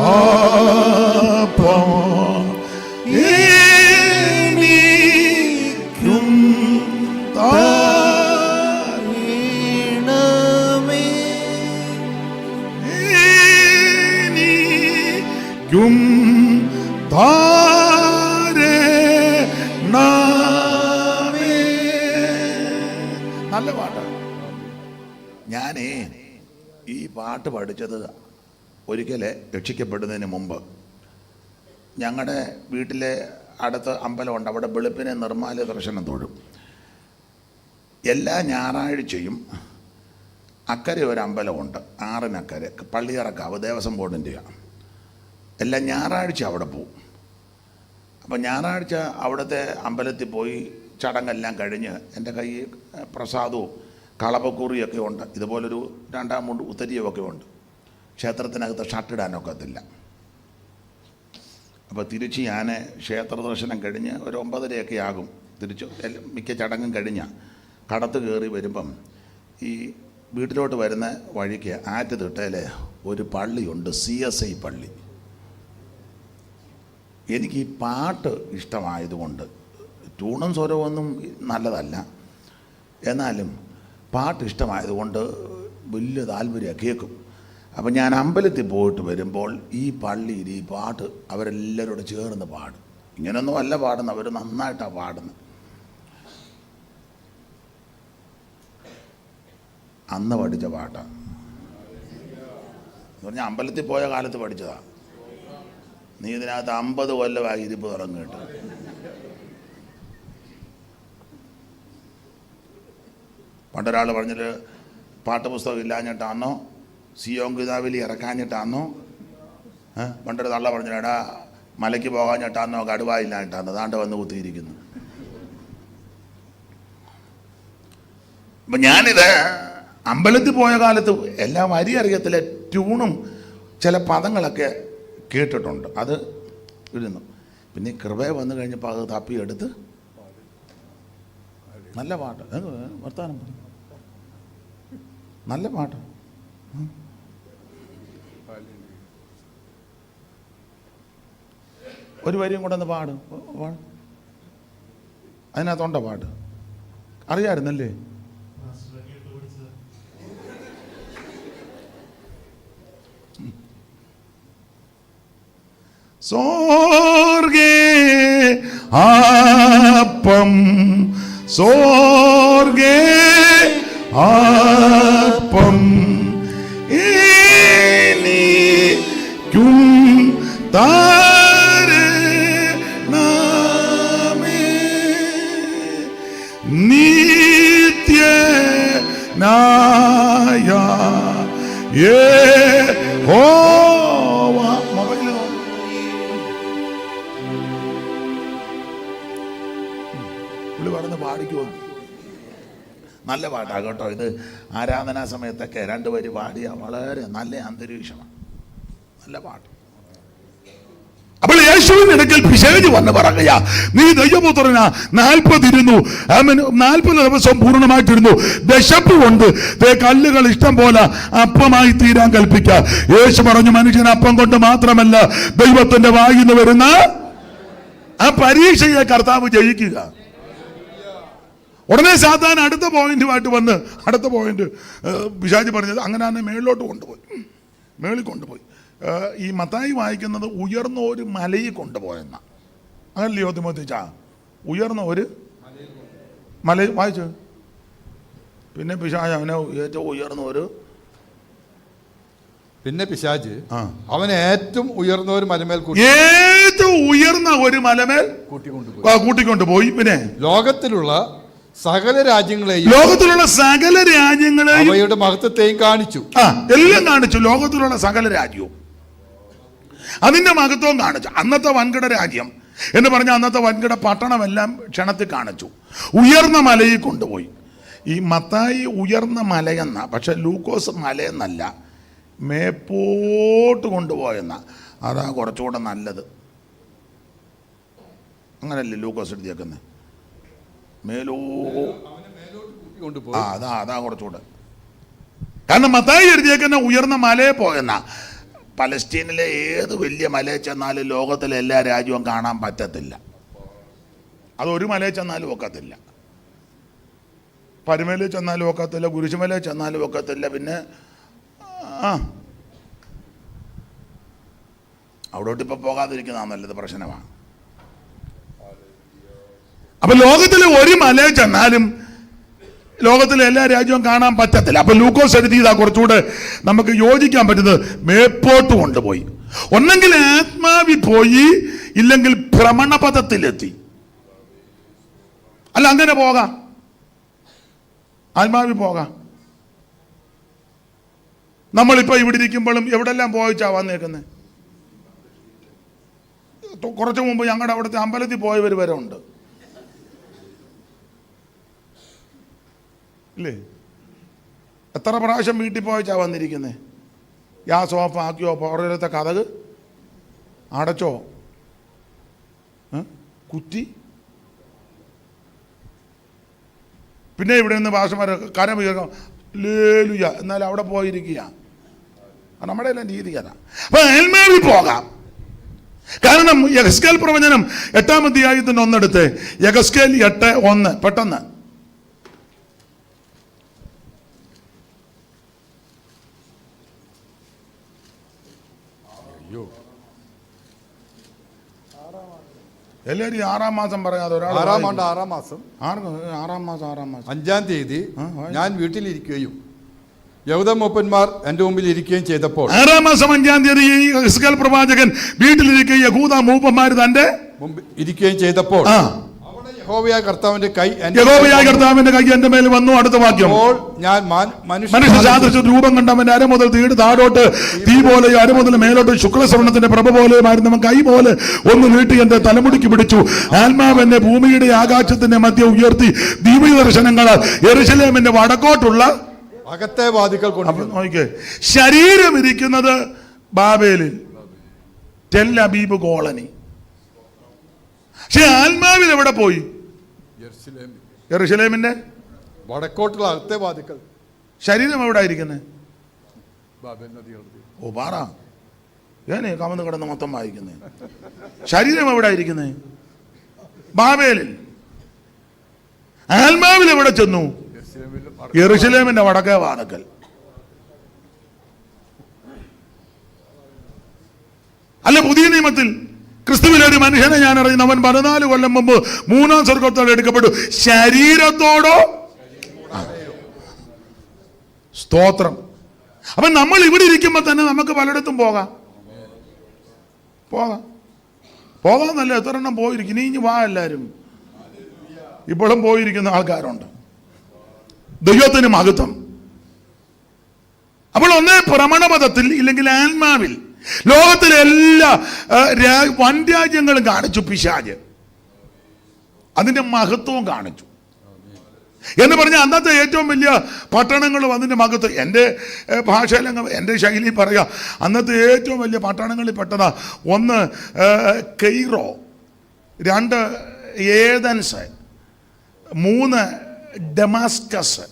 അപ്പം എനിക്കും താരണമേ എനിക്കും താരണമേ. നല്ല പാട്ടാണ്. ഞാനേ ഈ പാട്ട് പഠിച്ചത് ഒരിക്കലെ രക്ഷിക്കപ്പെടുന്നതിന് മുമ്പ് ഞങ്ങളുടെ വീട്ടിലെ അടുത്ത് അമ്പലമുണ്ട്. അവിടെ വെളുപ്പിനെ നിർമ്മാല്യ ദർശനം തൊഴും. എല്ലാ ഞായറാഴ്ചയും അക്കരെ ഒരു അമ്പലമുണ്ട്, ആറിനക്കരെ, പള്ളിയറക്കാവ്, ദേവസ്വം ബോർഡിൻ്റെയാണ്. എല്ലാ ഞായറാഴ്ച അവിടെ പോവും. അപ്പം ഞായറാഴ്ച അവിടുത്തെ അമ്പലത്തിൽ പോയി ചടങ്ങെല്ലാം കഴിഞ്ഞ് എൻ്റെ കയ്യിൽ പ്രസാദവും കളപ്പക്കുറിയൊക്കെ ഉണ്ട്. ഇതുപോലൊരു 2 മുണ്ട് ഉത്തരീയമൊക്കെ ഉണ്ട്. ക്ഷേത്രത്തിനകത്ത് ഷർട്ടിടാനൊക്കത്തില്ല. അപ്പോൾ തിരിച്ച് ഞാൻ ക്ഷേത്ര ദർശനം കഴിഞ്ഞ് ഒരു 9:30 ആകും. തിരിച്ച് മിക്ക ചടങ്ങും കഴിഞ്ഞാൽ കടത്ത് കയറി വരുമ്പം ഈ വീട്ടിലോട്ട് വരുന്ന വഴിക്ക് ആറ്റുതിട്ടയിൽ ഒരു പള്ളിയുണ്ട്, CSI പള്ളി. എനിക്ക് ഈ പാട്ട് ഇഷ്ടമായതുകൊണ്ട്, ട്യൂണും സ്വരമൊന്നും നല്ലതല്ല, എന്നാലും പാട്ട് ഇഷ്ടമായതുകൊണ്ട് വലിയ താല്പര്യം കേൾക്കും. അപ്പം ഞാൻ അമ്പലത്തിൽ പോയിട്ട് വരുമ്പോൾ ഈ പള്ളിയിൽ ഈ പാട്ട് അവരെല്ലാവരോടും ചേർന്ന് പാടും. ഇങ്ങനെയൊന്നും അല്ല പാടുന്നത്, അവർ നന്നായിട്ടാണ് പാടുന്നത്. അന്ന് പഠിച്ച പാട്ടാണ്. എന്ന് പറഞ്ഞാൽ അമ്പലത്തിൽ പോയ കാലത്ത് പഠിച്ചതാണ്. നീ ഇതിനകത്ത് 50 കൊല്ലമായി ഇരിപ്പ് തുടങ്ങിയിട്ട്. പണ്ടൊരാൾ പറഞ്ഞിട്ട് പാട്ടുപുസ്തകം ഇല്ലാഞ്ഞിട്ടാണോ, സിയോൻ ഗീതാവലി ഇറക്കാഞ്ഞിട്ടാണോ, പണ്ടൊരു തള്ള പറഞ്ഞിട്ട് എടാ മലയ്ക്ക് പോകാഞ്ഞിട്ടാണോ, കടുവ ഇല്ലാഞ്ഞിട്ടാണോ, അതാണ്ട് വന്ന് കുത്തിയിരിക്കുന്നു. അപ്പം ഞാനിത് അമ്പലത്തിൽ പോയ കാലത്ത് എല്ലാ വരി അറിയത്തില്ല, ട്യൂണും ചില പദങ്ങളൊക്കെ കേട്ടിട്ടുണ്ട്, അത് ഇരുന്നു. പിന്നെ കൃപയെ വന്നു കഴിഞ്ഞപ്പോൾ അത് തപ്പിയെടുത്ത് നല്ല പാട്ട്, വർത്താനം നല്ല പാട്ട്. ഒരു വരിയും കൂടെ ഒന്ന് പാടും, അതിനകത്തുണ്ടോ പാട്ട്? അറിയാമായിരുന്നല്ലേ? സ്വർഗേ അപ്പം സ്വർഗേ അപ്പം എനിക്കും താരണമേ നിത്യനായ യഹോവ. മൊബൈലിൽ പുള്ളി പറഞ്ഞ് പാടിക്കുമോ? നല്ല പാട്ടാണ് കേട്ടോ. ഇത് ആരാധനാ സമയത്തൊക്കെ 2 വരി പാടിയ വളരെ നല്ല അന്തരീക്ഷമാണ്, നല്ല പാട്ട്. അപ്പോൾ യേശുവിന്റെ അടുക്കൽ പിശാച് വന്ന് പറയുക, നീ ദൈവപുത്രനാ, 40 ഇരുന്നു, 40 ദിവസം പൂർണ്ണമായിട്ടിരുന്നു, വിശപ്പ് കൊണ്ട് കല്ലുകൾ ഇഷ്ടം പോലെ അപ്പമായി തീരാൻ കൽപ്പിക്കുക. യേശു പറഞ്ഞു, മനുഷ്യൻ അപ്പം കൊണ്ട് മാത്രമല്ല ദൈവത്തിന്റെ വായിൽ നിന്ന് വരുന്ന ആ പരീക്ഷയെ കർത്താവ് ജയിക്കുക. ഉടനെ സാത്താൻ അടുത്ത പോയിന്റുമായിട്ട് വന്ന്, അടുത്ത പോയിന്റ് പിശാച് പറഞ്ഞത് അങ്ങനെ മേളിലോട്ട് കൊണ്ടുപോയി, മേളിൽ കൊണ്ടുപോയി. ഈ മത്തായി വായിക്കുന്നത് ഉയർന്ന ഒരു മലയിൽ കൊണ്ടുപോയെന്ന, അങ്ങനല്ലയോ തിമോഥെയോസ്? ഉയർന്ന ഒരു മല വായിച്ചു. പിന്നെ പിശാച് അവനെ ഏറ്റവും ഉയർന്ന ഒരു പിന്നെ പിശാച് അവനെ ഏറ്റവും ഉയർന്ന ഒരു മലമേൽ ഏറ്റവും ഉയർന്ന ഒരു മലമേൽ കൂട്ടിക്കൊണ്ടുപോയി. പിന്നെ ലോകത്തിലുള്ള സകല രാജ്യങ്ങളെയും അവയുടെ മഹത്വത്തെയും കാണിച്ചു. എല്ലാം കാണിച്ചു. ലോകത്തിലുള്ള സകല രാജ്യവും അതിന്റെ മഹത്വവും കാണിച്ചു. അന്നത്തെ വൻകിട രാജ്യം എന്ന് പറഞ്ഞാൽ അന്നത്തെ വൻകിട പട്ടണമെല്ലാം ക്ഷണത്തിൽ കാണിച്ചു. ഉയർന്ന മലയിൽ കൊണ്ടുപോയി. ഈ മത്തായി ഉയർന്ന മലയെന്ന, പക്ഷെ ലൂക്കോസ് മലയെന്നല്ല, മേപ്പോട്ട് കൊണ്ടുപോയെന്ന. അതാ കുറച്ചുകൂടെ നല്ലത്. അങ്ങനല്ലേ ലൂക്കോസ് എഴുതിയേക്കുന്നത്? അതാ കുറച്ചുകൂടെ. കാരണം മത്തായി എഴുതിയേക്കുന്ന ഉയർന്ന മലയെ പോയെന്ന. പലസ്തീനിലെ ഏത് വലിയ മലയിൽ ചെന്നാലും ലോകത്തിലെ എല്ലാ രാജ്യവും കാണാൻ പറ്റത്തില്ല. അതൊരു മലയിൽ ചെന്നാലും ഒക്കത്തില്ല. പരുമലയിൽ ചെന്നാലും ഒക്കത്തില്ല, കുരിശുമലയിൽ ചെന്നാലും ഒക്കത്തില്ല. പിന്നെ അവിടോട്ട് ഇപ്പൊ പോകാതിരിക്കുന്ന നല്ലത് പ്രശ്നമാണ്. അപ്പൊ ലോകത്തിലെ ഒരു മലയിൽ ചെന്നാലും ലോകത്തിലെ എല്ലാ രാജ്യവും കാണാൻ പറ്റത്തില്ല. അപ്പൊ ലൂക്കോസ് എഴുതിയതാ കുറച്ചുകൂടെ നമുക്ക് യോജിക്കാൻ പറ്റുന്നത്. മേപ്പോട്ട് കൊണ്ടുപോയി. ഒന്നെങ്കിൽ ആത്മാവിൽ പോയി, ഇല്ലെങ്കിൽ ഭ്രമണപഥത്തിലെത്തി. അല്ല, അങ്ങനെ പോകാം, ആത്മാവിൽ പോകാം. നമ്മളിപ്പോ ഇവിടെ ഇരിക്കുമ്പോഴും എവിടെല്ലാം പോയിച്ചാ വന്നേക്കുന്നത്. കുറച്ചു മുമ്പ് ഞങ്ങളുടെ അവിടുത്തെ അമ്പലത്തിൽ പോയവർ വരെ ഉണ്ട്, ഇല്ലേ? എത്ര പ്രാവശ്യം വീട്ടിൽ പോയിച്ചാ വന്നിരിക്കുന്നത്. ഗ്യാസ് ഓഫ് ആക്കിയോ, പുറത്തെ കതക് അടച്ചോ, കുറ്റി. പിന്നെ ഇവിടെ നിന്ന് ഭാഷമാർ കരം ഉയർക്കാം, ലേലുയ, എന്നാൽ അവിടെ പോയിരിക്കുക. നമ്മുടെ എല്ലാം രീതി അതാ. അപ്പൊ ആത്മാവിൽ പോകാം. കാരണം യെഹെസ്കേൽ പ്രവചനം 8-ാം അധ്യായത്തിന്റെ 1 എടുത്ത്. യെഹെസ്കേൽ 8:1 പെട്ടെന്ന്. എല്ലാവരും 6-ാം മാസം പറയാതെ ഒരാൾ 6-ാം മാസം 5-ാം തീയതി ഞാൻ വീട്ടിലിരിക്കുകയും യഹൂദ മൂപ്പന്മാർ എന്റെ മുമ്പിൽ ഇരിക്കുകയും ചെയ്തപ്പോൾ 6-ാം മാസം 5-ാം തീയതി യെഹെസ്കേൽ പ്രവാചകൻ വീട്ടിലിരിക്കുകയും യഹൂദ മൂപ്പന്മാർ തന്റെ മുമ്പിൽ ഇരിക്കുകയും ചെയ്തപ്പോൾ യഹോവയായ കർത്താവിന്റെ കൈ എന്റെ മേൽ വന്നു. അടുത്ത വാക്യം. ഞാൻ മനുഷ്യ രൂപം കണ്ടവന്റെ അര മുതൽ തീട് താഴോട്ട് തീ പോലെയോ അര മുതൽ മേലോട്ട് ശുക്ലശ്രവണത്തിന്റെ പ്രഭ പോലെയുമായിരുന്നു. കൈ പോലെ ഒന്ന് നീട്ടി എന്റെ തലമുടിക്ക് പിടിച്ചു. ആത്മാവ് എന്നെ ഭൂമിയുടെ ആകാശത്തിന്റെ മധ്യ ഉയർത്തി ദിവ്യ ദർശനങ്ങളാൽ യെരൂശലേമിന്റെ വടക്കോട്ടുള്ള അകത്തെ വാതിക്കൽ കൊണ്ട് നോക്കിക്കേ. ശരീരം ഇരിക്കുന്നത് ബാബേലിൽ, ടെൽ അബീബ് കോളനി. പക്ഷെ ആത്മാവിൽ എവിടെ പോയി? യെരൂശലേമിന്റെ വടക്കോട്ടുള്ള അകത്തെ വാതിക്കൽ. ശരീരം എവിടെ ഇരിക്കുന്നത്? ഓ പാറ, ഞാനേ കമന്ന് കിടന്ന് മൊത്തം വായിക്കുന്നേ. ശരീരം എവിടെ ഇരിക്കുന്നത്? ബാബേലിൽ. ആത്മാവിൽ എവിടെ ചെന്നു? യെരൂശലേമിന്റെ വടക്കേ വാതിക്കൽ. അല്ല, പുതിയ നിയമത്തിൽ ക്രിസ്തുവിലെ ഒരു മനുഷ്യനെ ഞാൻ അറിയുന്നു. അവൻ 14 കൊല്ലം മുമ്പ് 3-ാം സ്വർഗത്തോടെ എടുക്കപ്പെട്ടു. ശരീരത്തോടോ? സ്തോത്രം. അപ്പൊ നമ്മൾ ഇവിടെ ഇരിക്കുമ്പോ തന്നെ നമുക്ക് പലയിടത്തും പോകാം. പോകാന്നല്ല, എത്ര എണ്ണം പോയിരിക്കും. ഇനി വാ എല്ലാരും. ഇപ്പോഴും പോയിരിക്കുന്ന ആൾക്കാരുണ്ട്. ദൈവത്തിന് മഹത്വം. അപ്പോൾ ഒന്നേ ഭ്രമണപഥത്തിൽ, ഇല്ലെങ്കിൽ ആത്മാവിൽ ലോകത്തിലെ എല്ലാ വൻരാജ്യങ്ങളും കാണിച്ചു പിശാച്. അതിന്റെ മഹത്വവും കാണിച്ചു. എന്ന് പറഞ്ഞാൽ അന്നത്തെ ഏറ്റവും വലിയ പട്ടണങ്ങളും അതിന്റെ മഹത്വം. എൻ്റെ ഭാഷയിലങ്ങ് എൻ്റെ ശൈലി പറയാം. അന്നത്തെ ഏറ്റവും വലിയ പട്ടണങ്ങളിൽ പെട്ടതാ. 1 കെയ്റോ, 2 ഏതൻസ്, 3 ഡമാസ്കസ്.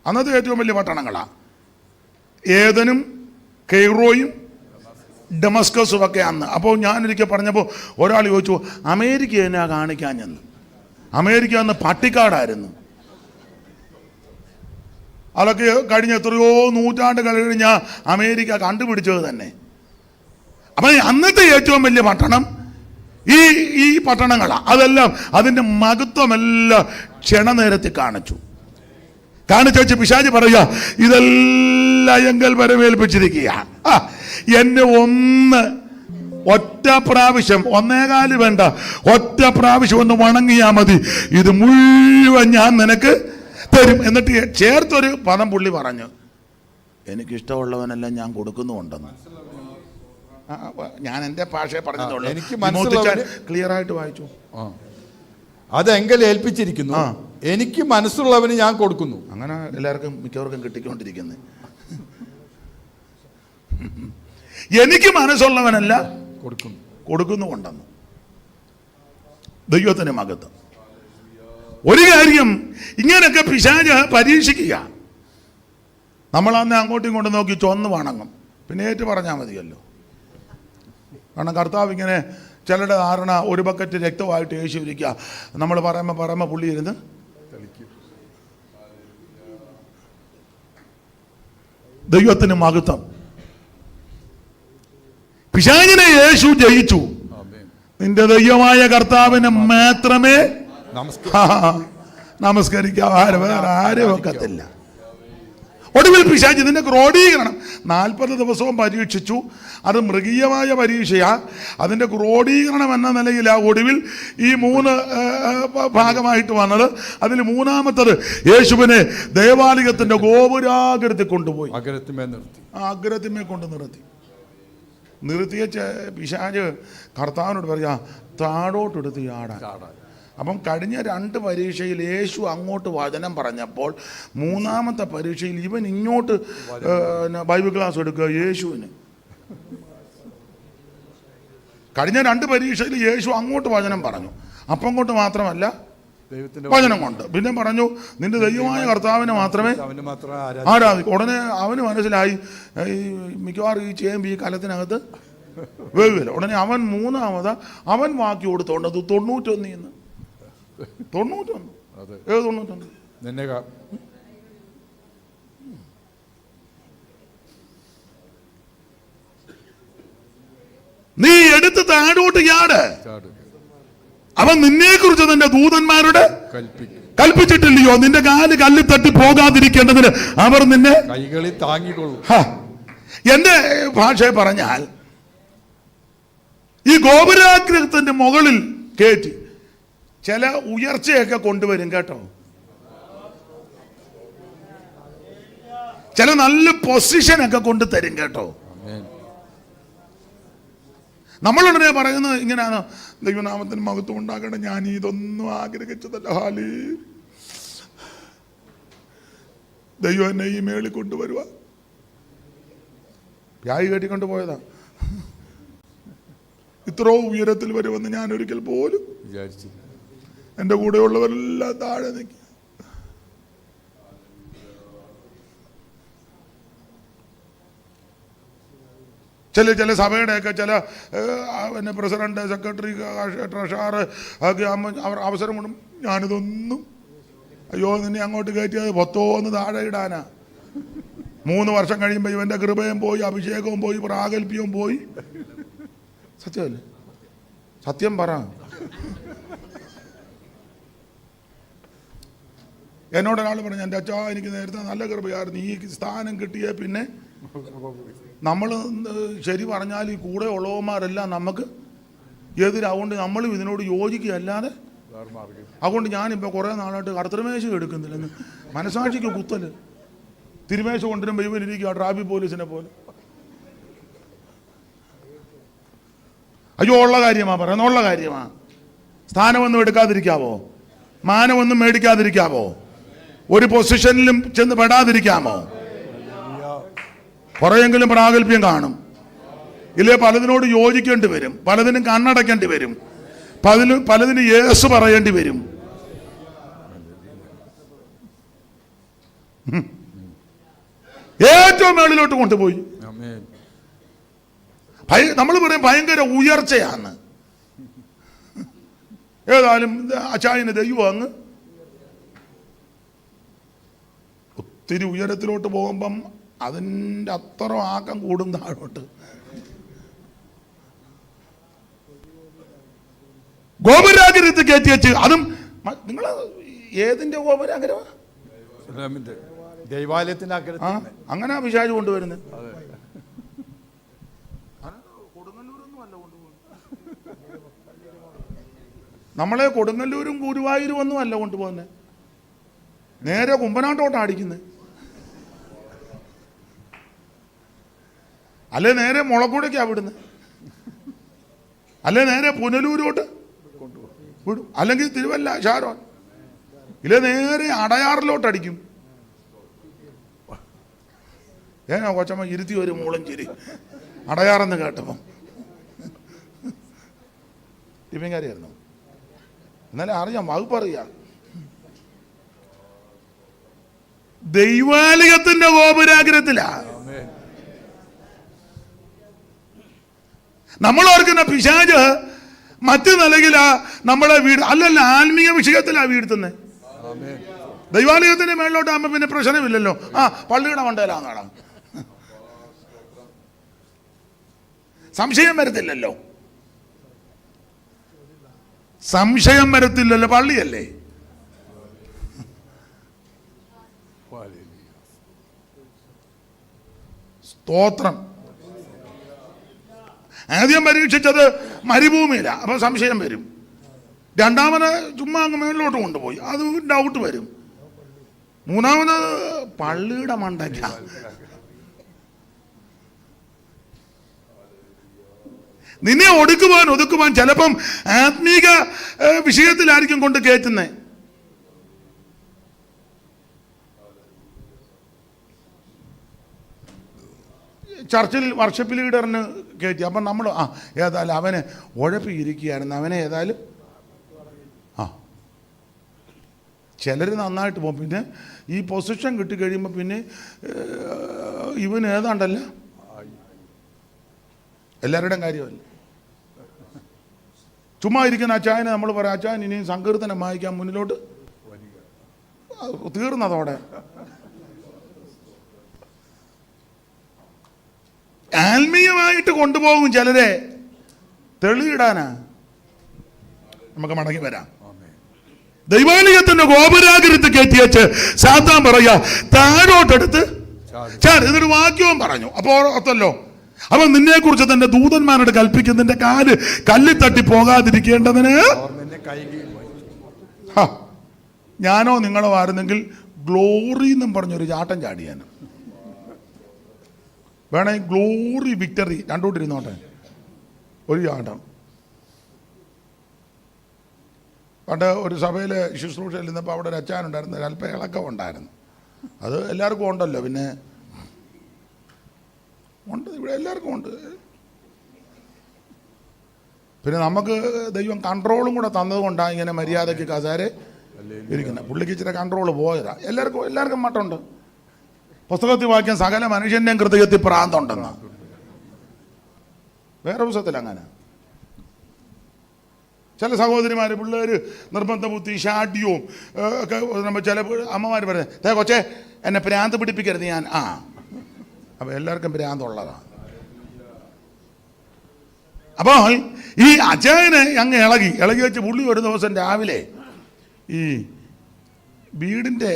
അന്നത്തെ ഏറ്റവും വലിയ പട്ടണങ്ങളാണ് ഏതനും കെയ്റോയും ഡമസ്കസും ഒക്കെ അന്ന്. അപ്പോൾ ഞാനൊരിക്കൽ പറഞ്ഞപ്പോൾ ഒരാൾ ചോദിച്ചു, അമേരിക്ക എന്നാ കാണിക്കാഞ്ഞെന്ന്. അമേരിക്ക അന്ന് പട്ടിക്കാടായിരുന്നു. അതൊക്കെ കഴിഞ്ഞ എത്രയോ നൂറ്റാണ്ടുകൾ കഴിഞ്ഞാൽ അമേരിക്ക കണ്ടുപിടിച്ചത് തന്നെ. അപ്പം അന്നത്തെ ഏറ്റവും വലിയ പട്ടണം ഈ പട്ടണങ്ങളാണ്. അതെല്ലാം അതിൻ്റെ മഹത്വമെല്ലാം ക്ഷണനേരത്തിൽ കാണിച്ചു വെച്ച് പിശാച് പറയുക, ഇതെല്ലാം എങ്കൽ വരവേൽപ്പിച്ചിരിക്കുക. എന്നെ ഒറ്റ പ്രാവശ്യം, 1.25 വേണ്ട, ഒറ്റ പ്രാവശ്യം ഒന്ന് വണങ്ങിയാ മതി, ഇത് മുഴുവൻ ഞാൻ നിനക്ക് തരും. എന്നിട്ട് ചേർത്തൊരു പദം പുള്ളി പറഞ്ഞു, എനിക്കിഷ്ടമുള്ളവനെല്ലാം ഞാൻ കൊടുക്കുന്നുണ്ടെന്ന്. ഞാൻ എൻ്റെ ഭാഷയെ പറഞ്ഞതുള്ളൂ, എനിക്ക് ക്ലിയർ ആയിട്ട് വായിച്ചു. അതെങ്കിൽ ഏൽപ്പിച്ചിരിക്കുന്നു, എനിക്ക് മനസ്സുള്ളവന് ഞാൻ കൊടുക്കുന്നു. അങ്ങനെ എല്ലാവർക്കും മിക്കവർക്കും കിട്ടിക്കൊണ്ടിരിക്കുന്നത്. എനിക്ക് മനസ്സുള്ളവനല്ല കൊടുക്കുന്നുണ്ടെന്ന്. ദൈവത്തിന് മഹത്വം. ഒരു കാര്യം, ഇങ്ങനെയൊക്കെ പിശാച് പരീക്ഷിക്കുക. നമ്മളന്ന് അങ്ങോട്ടും ഇങ്ങോട്ടും നോക്കി ചൊന്ന് വണങ്ങും, പിന്നെ ഏറ്റു പറഞ്ഞാൽ മതിയല്ലോ. കാരണം കർത്താവ് ഇങ്ങനെ ചിലരുടെ ധാരണ ഒരു ബക്കറ്റ് രക്തമായിട്ട് യേശു ഇരിക്കുക, നമ്മൾ പറയുമ്പോൾ പുള്ളി ഇരുന്ന് ദൈവത്തിന് മഹത്വം. പിശാചിനെ യേശു ജയിച്ചു. നിന്റെ ദൈവമായ കർത്താവിനെ മാത്രമേ നമസ്കരിക്കാൻ വേറെ ആരും ഒക്കത്തില്ല. ഒടുവിൽ പിശാച് ഇതിൻ്റെ ക്രോഡീകരണം 40 ദിവസവും പരീക്ഷിച്ചു. അത് മൃഗീയമായ പരീക്ഷയാ. അതിൻ്റെ ക്രോഡീകരണം എന്ന നിലയിൽ ഒടുവിൽ ഈ 3 ഭാഗമായിട്ട് വന്നത്. അതിൽ 3-മത്തത് യേശുവിനെ ദേവാലയത്തിൻ്റെ ഗോപുരാഗ്രത്തിൽ കൊണ്ടുപോയി, അഗ്രത്തിന്മേൽ കൊണ്ട് നിർത്തിയ പിശാച് കർത്താവിനോട് പറയാ, താഴോട്ടെടുത്ത് ചാടാൻ. അപ്പം കഴിഞ്ഞ 2 പരീക്ഷയിൽ യേശു അങ്ങോട്ട് വചനം പറഞ്ഞപ്പോൾ 3-മത്തെ പരീക്ഷയിൽ ഇവൻ ഇങ്ങോട്ട് ബൈബിൾ ക്ലാസ് എടുക്കുക യേശുവിന്. കഴിഞ്ഞ 2 പരീക്ഷയിൽ യേശു അങ്ങോട്ട് വചനം പറഞ്ഞു, അപ്പം കൊണ്ട് മാത്രമല്ല വചനം കൊണ്ട്. പിന്നെ പറഞ്ഞു, നിന്റെ ദൈവമായ കർത്താവിനെ മാത്രമേ ആരാധിക്കൂ. ഉടനെ അവന് മനസ്സിലായി മിക്കവാറും ഈ ചേമ്പ് ഈ കലത്തിനകത്ത് വേവില്ല. ഉടനെ അവൻ 3-മത് അവൻ വാക്കി കൊടുത്തോണ്ടത് 91. 91 ഏത് 91? നീ എടുത്ത് താഴോട്ട് ചാട്. അവൻ നിന്നെ കുറിച്ച് നിന്റെ ദൂതന്മാരോട് കൽപ്പിച്ചിട്ടില്ലയോ, നിന്റെ കാല് കല്ലിൽ തട്ടി പോകാതിരിക്കേണ്ടതിന് അവർ നിന്നെ കൈകളിൽ താങ്ങിക്കൊള്ളും. എന്റെ ഭാഷയെ പറഞ്ഞാൽ ഈ ഗോപുരാഗ്രഹത്തിന്റെ മുകളിൽ കയറ്റി ചില ഉയർച്ചയൊക്കെ കൊണ്ടുവരും കേട്ടോ. ചില നല്ല പൊസിഷനൊക്കെ കൊണ്ട് തരും കേട്ടോ. നമ്മളുടനെ പറയുന്നത് ഇങ്ങനെയാണ്, ദൈവനാമത്തിന് മഹത്വം ഉണ്ടാകണം, ഞാൻ ഇതൊന്നും ആഗ്രഹിച്ചതല്ല, ഹാലി ദൈവം എന്നെ ഈ മേളിൽ കൊണ്ടുവരുക. വ്യായി കെട്ടിക്കൊണ്ട് പോയതാ. ഇത്രോ ഉയരത്തിൽ വരുമെന്ന് ഞാൻ ഒരിക്കൽ പോലും വിചാരിച്ചു. എൻ്റെ കൂടെയുള്ളവരെല്ലാം താഴെ നിൽക്കുക. ചില സഭയുടെയൊക്കെ ചില പിന്നെ പ്രസിഡന്റ്, സെക്രട്ടറി, ട്രഷറർ ഒക്കെ അവർ അവസരം കൊണ്ടും ഞാനിതൊന്നും, അയ്യോ നിന്നെ അങ്ങോട്ട് കയറ്റിയത് 10 താഴെ ഇടാനാ. 3 വർഷം കഴിയുമ്പോൾ ഇവൻ്റെ കൃപയും പോയി, അഭിഷേകവും പോയി, പ്രാഗൽഭ്യവും പോയി. സത്യമല്ലേ? സത്യം പറ. എന്നോടൊരാൾ പറഞ്ഞു, എൻ്റെ അച്ഛാ എനിക്ക് നേരത്തെ നല്ല കൃപയായിരുന്നു, ഈ സ്ഥാനം കിട്ടിയേ പിന്നെ നമ്മൾ ശരി പറഞ്ഞാൽ ഈ കൂടെ ഉള്ളവന്മാരെല്ലാം നമുക്ക് എതിരാവുകൊണ്ട് നമ്മളും ഇതിനോട് യോജിക്കുകയല്ലാതെ. അതുകൊണ്ട് ഞാനിപ്പോൾ കുറേ നാളായിട്ട് കർത്തൃമേശ എടുക്കുന്നില്ലെന്ന്. മനസാക്ഷിക്ക് കുത്തല്. തിരുമേശ കൊണ്ടുവരുമ്പോൾ ഇവനിരിക്കുക ട്രാഫിക് പോലീസിനെ പോലെ. അയ്യോ ഉള്ള കാര്യമാ പറയുന്ന, ഉള്ള കാര്യമാ. സ്ഥാനമൊന്നും എടുക്കാതിരിക്കാവോ? മാനമൊന്നും മേടിക്കാതിരിക്കാവോ? ഒരു പൊസിഷനിലും ചെന്ന് പെടാതിരിക്കാമോ? കുറെയെങ്കിലും പ്രാഗൽഭ്യം കാണും. ഇല്ലേ പലതിനോട് യോജിക്കേണ്ടി വരും, പലതിനും കണ്ണടക്കേണ്ടി വരും, പലതിനും യേസ് പറയേണ്ടി വരും. ഏറ്റവും മേളിലോട്ട് കൊണ്ടുപോയി. നമ്മൾ പറയും ഭയങ്കര ഉയർച്ചയാണ്. ഏതായാലും അച്ചായന് ദൈവം അങ്ങ് ഒത്തിരി ഉയരത്തിലോട്ട് പോകുമ്പം അതിൻ്റെ അത്ര ആക്കം കൂടും താഴോട്ട്. ഗോപുരാഗ്രഹത്തിൽ കയറ്റി വെച്ച് അതും നിങ്ങൾ ഏതിന്റെ ഗോപുരാഗ്രഹം? ദൈവാലയത്തിന്റെ ആ അങ്ങനെ പിശാച് കൊണ്ടുവരുന്നത്. നമ്മളെ കൊടുങ്ങല്ലൂരും ഗുരുവായൂരും ഒന്നും അല്ല കൊണ്ടുപോകുന്നത്, നേരെ കുമ്പനാട്ടോട്ടാണ് അടിക്കുന്നത്. അല്ലെ നേരെ മുളക്കൂടേക്കാണ് വിടുന്നത്, അല്ലെ നേരെ പുനലൂരോട്ട് വിടും, അല്ലെങ്കിൽ തിരുവല്ല ഷാരോൺ, ഇല്ല നേരെ അടയാറിലോട്ട് അടിക്കും. ഏനാ കൊച്ചമ്മ ഇരുത്തി ഒരു മൂളം ചിരി അടയാറെന്ന് കേട്ടപ്പം ടിഫിൻകാരിയായിരുന്നു. എന്നാലും അറിയാം, വകുപ്പ് അറിയാം. ദൈവാലയത്തിന്റെ ഗോപുരാഗ്രഹത്തിലാ നമ്മൾ ഓർക്കുന്ന പിശാച് മറ്റു നിലയിലാ നമ്മളെ വീട്, അല്ലല്ല ആത്മീയ വിഷയത്തിലാ വീഴ്ത്തുന്നത്. ദൈവാലയത്തിന്റെ മേളിലോട്ടാകുമ്പോ പിന്നെ പ്രശ്നമില്ലല്ലോ. ആ പള്ളിയുടെ മണ്ടയിലാ കാണാം, സംശയം വരത്തില്ലല്ലോ, സംശയം വരത്തില്ലല്ലോ, പള്ളിയല്ലേ. സ്തോത്രം. ആദ്യം പരീക്ഷിച്ചത് മരുഭൂമിയില, അപ്പൊ സംശയം വരും. രണ്ടാമത് ചുമ്മാ അങ്ങ് മേളിലോട്ട് കൊണ്ടുപോയി, അത് ഡൗട്ട് വരും. മൂന്നാമത് പള്ളിയുടെ മണ്ടയ്ക്ക. നിന്നെ ഒതുക്കുവാൻ ചിലപ്പം ആത്മീക വിഷയത്തിലായിരിക്കും കൊണ്ട് കയറ്റുന്നത്. ചർച്ചിൽ വർഷിപ്പ് ലീഡറിന് കയറ്റി. അപ്പം നമ്മൾ ഏതായാലും അവനെ ഉഴപ്പിയിരിക്കുകയായിരുന്നു, അവനെ ഏതായാലും ചിലർ നന്നായിട്ട് പോകും. പിന്നെ ഈ പൊസിഷൻ കിട്ടിക്കഴിയുമ്പോൾ പിന്നെ ഇവൻ ഏതാണ്ടല്ല എല്ലാവരുടെയും കാര്യമല്ല. ചുമ്മാ ഇരിക്കുന്ന അച്ചായനെ നമ്മൾ പറയാം, അച്ചായൻ ഇനിയും സങ്കീർത്തനം വായിക്കാൻ മുന്നിലോട്ട്, തീർന്നതോടെ. ആത്മീയമായിട്ട് കൊണ്ടുപോകും ചിലരെ, തെളിയിടാനാ. നമുക്ക് മടങ്ങി വരാം. ദൈവാലയത്തിന്റെ ഗോപുരാഗ്രഹത്തിൽ കയറ്റിയച്ച് സാത്താൻ പറയാ താഴോട്ടെടുത്ത് എന്നിട്ട് വാക്യവും പറഞ്ഞു. അപ്പോൾ ഓർത്തല്ലോ, അപ്പൊ നിന്നെ കുറിച്ച് തന്നെ ദൂതന്മാരോട് കൽപ്പിക്കും, നിന്റെ കാല് കല്ലിൽ തട്ടി പോകാതിരിക്കേണ്ടതിന്. ഞാനോ നിങ്ങളോ ആയിരുന്നെങ്കിൽ ഗ്ലോറി എന്നും പറഞ്ഞൊരു ചാട്ടം ചാടിയാൻ. വേണേ ഗ്ലോറി വിക്ടറി രണ്ടോട്ടിരുന്നോട്ടെ, ഒരു ചാട്ടം. പണ്ട് ഒരു സഭയിലെ ശുശ്രൂഷയിൽ നിന്നപ്പോൾ അവിടെ ഒരു അച്ചാനുണ്ടായിരുന്നു, അല്പം ഇളക്കം ഉണ്ടായിരുന്നു. അത് എല്ലാവർക്കും ഉണ്ടല്ലോ, പിന്നെ ഉണ്ട്, ഇവിടെ എല്ലാവർക്കും ഉണ്ട്. പിന്നെ നമുക്ക് ദൈവം കൺട്രോളും കൂടെ തന്നത് കൊണ്ടാണ് ഇങ്ങനെ മര്യാദയ്ക്ക് കസേര ഇരിക്കുന്നത്. പുള്ളിക്ക് ഇച്ചിരി കൺട്രോൾ പോയതാ. എല്ലാവർക്കും മട്ടുണ്ട്. പുസ്തകത്തിൽ വാക്യം സകല മനുഷ്യൻ്റെയും ഹൃദയത്തിൽ പ്രാന്തുണ്ടെന്ന്. വേറെ പുസ്തകത്തിൽ അങ്ങനെ ചില സഹോദരിമാർ പിള്ളേർ നിർബന്ധ ബുദ്ധി ഷാഡ്യവും ഒക്കെ ചില അമ്മമാർ പറയുന്നത്, കൊച്ചേ എന്നെ പ്രാന്ത് പിടിപ്പിക്കരുത് ഞാൻ. അപ്പോൾ എല്ലാവർക്കും പ്രാന്തുള്ളതാണ്. അപ്പോൾ ഈ അച്ചായനെ അങ്ങ് ഇളകി വെച്ച് പുള്ളി ഒരു ദിവസം രാവിലെ ഈ വീടിൻ്റെ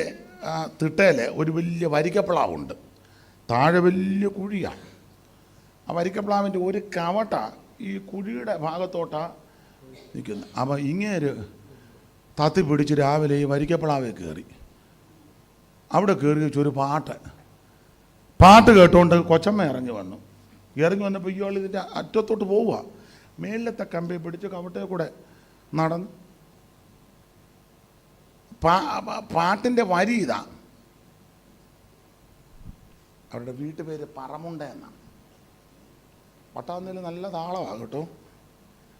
തിട്ടയിൽ ഒരു വലിയ വരിക്കപ്ലാവുണ്ട്, താഴെ വലിയ കുഴിയാണ്. ആ വരിക്കപ്ലാവിൻ്റെ ഒരു കവട്ട ഈ കുഴിയുടെ ഭാഗത്തോട്ടാണ് നിൽക്കുന്നത്. അപ്പം ഇങ്ങേര് തത്തി പിടിച്ച് രാവിലെ ഈ വരിക്കപ്ലാവേ കയറി. അവിടെ കയറി വെച്ചൊരു പാട്ട് കേട്ടുകൊണ്ട് കൊച്ചമ്മ ഇറങ്ങി വന്നപ്പോൾ ഇയാൾ ഇതിൻ്റെ അറ്റത്തോട്ട് പോവുക. മേളിലത്തെ കമ്പി പിടിച്ച് കവട്ടയിൽ കൂടെ നടന്ന് പാട്ടിൻ്റെ വരി ഇതാ. അവരുടെ വീട്ടുപേര് പറമുണ്ട എന്നാണ്. പട്ടാന്നേൽ നല്ല താളമാണ് കേട്ടോ.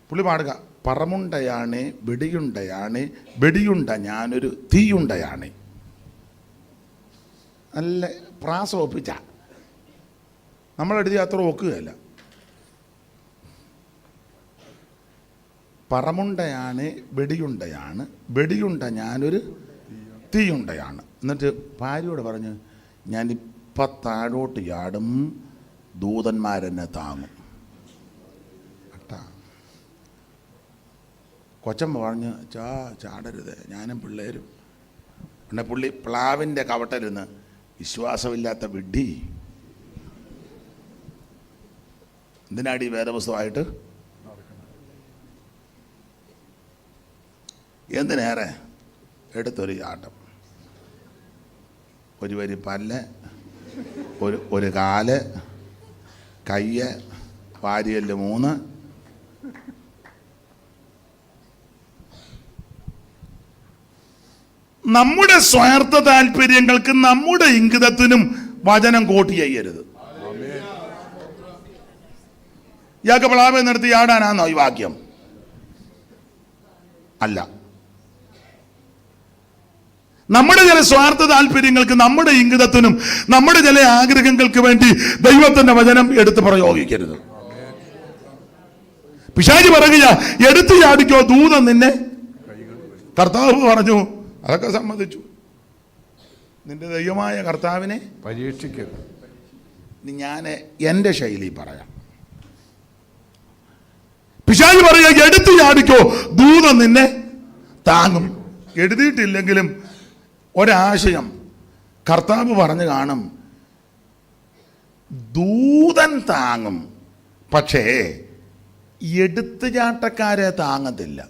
പുള്ളി പാടുക, പറമുണ്ടയാണ് വെടിയുണ്ടയാണ്, വെടിയുണ്ട ഞാനൊരു തീയുണ്ടയാണ്. നല്ല പ്രാസം ഒപ്പിച്ച നമ്മളെഴുതി അത്ര ഒക്കുകയല്ല. പറമുണ്ടയാണ് വെടിയുണ്ടയാണ്, വെടിയുണ്ട ഞാനൊരു തീയുണ്ടയാണ്. എന്നിട്ട് ഭാര്യയോട് പറഞ്ഞ്, ഞാനിപ്പം താഴോട്ട് ചാടും, ദൂതന്മാരെന്നെ താങ്ങും. കൊച്ചമ്മ പറഞ്ഞ് ചാടരുത്, ഞാനും പിള്ളേരും. പിന്നെ പുള്ളി പ്ലാവിൻ്റെ കവട്ടരുന്ന്, വിശ്വാസമില്ലാത്ത വിഡ്ഢി, എന്തിനാടി വേദപുസ്തകമായിട്ട്, എന്തിനേറെ എടുത്തൊരു ചാട്ടം, ഒരു വരി പല്ല്, ഒരു കാല്, കയ്യ്, വാരിയല് 3. നമ്മുടെ സ്വാർത്ഥ താല്പര്യങ്ങൾക്ക് നമ്മുടെ ഇംഗിതത്തിനും വചനം കോട്ട് ചെയ്യരുത്. ഇയാൾക്ക് പ്ലാവെ നിർത്തി ആടാനാന്നോ ഈ വാക്യം? അല്ല. നമ്മുടെ ചില സ്വാർത്ഥ താല്പര്യങ്ങൾക്ക്, നമ്മുടെ ഇംഗിതത്തിനും, നമ്മുടെ ചില ആഗ്രഹങ്ങൾക്ക് വേണ്ടി ദൈവത്തിന്റെ വചനം എടുത്ത് പ്രയോഗിക്കരുത്. പിശാചി പറയുക, എടുത്തു ചാടിക്കോ, ദൂതൻ നിന്നെ. കർത്താവ് പറഞ്ഞു, അതൊക്കെ സമ്മതിച്ചു, നിന്റെ ദൈവമായ കർത്താവിനെ പരീക്ഷിക്കരുത്. ഞാൻ എൻ്റെ ശൈലി പറയാം. പിശാചി പറയുക, എടുത്തു ചാടിക്കോ, ദൂതൻ നിന്നെ താങ്ങും. എഴുതിയിട്ടില്ലെങ്കിലും ഒരാശയം കർത്താവ് പറഞ്ഞു കാണും, ദൂതൻ താങ്ങും, പക്ഷേ എടുത്തുചാട്ടക്കാരെ താങ്ങത്തില്ല.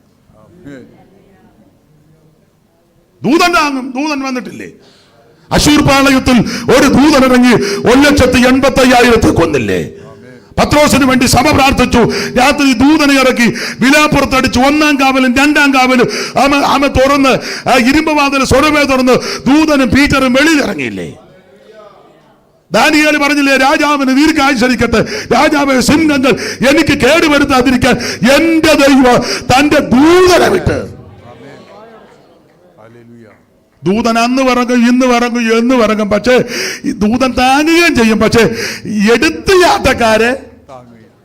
ദൂതൻ താങ്ങും. ദൂതൻ വന്നിട്ടില്ലേ? അശൂർ പാളയത്തിൽ ഒരു ദൂതൻ ഇറങ്ങി 1,85,000 കൊന്നില്ലേ? പത്രോസിന് വേണ്ടി സഭ പ്രാർത്ഥിച്ചു. രാത്രി ദൂതനെ ഇറക്കി വിലാപ്പുറത്തടിച്ചു. 1-ാം കാവലും 2-ാം കാവലും ആമ തുറന്ന്, ഇരുമ്പ് വാതിൽ സ്വരമേ തുറന്ന് ദൂതനും പീറ്ററും വെളിയിൽ ഇറങ്ങിയില്ലേ? ദാനിയേൽ പറഞ്ഞില്ലേ, രാജാവിന് ദീർഘായുസ്സരിക്കട്ടെ, രാജാവ് സിംഹങ്ങൾ എനിക്ക് കേടുവരുത്താതിരിക്കാൻ എന്റെ ദൈവം തന്റെ ദൂതനെ വിട്ട്. ദൂതൻ അന്ന് പറങ്ങും, ഇന്ന് പറങ്ങും, എന്ന് പറങ്ങും, പക്ഷേ ദൂതൻ താങ്ങുകയും ചെയ്യും, പക്ഷേ എടുത്തു യാത്രക്കാരെ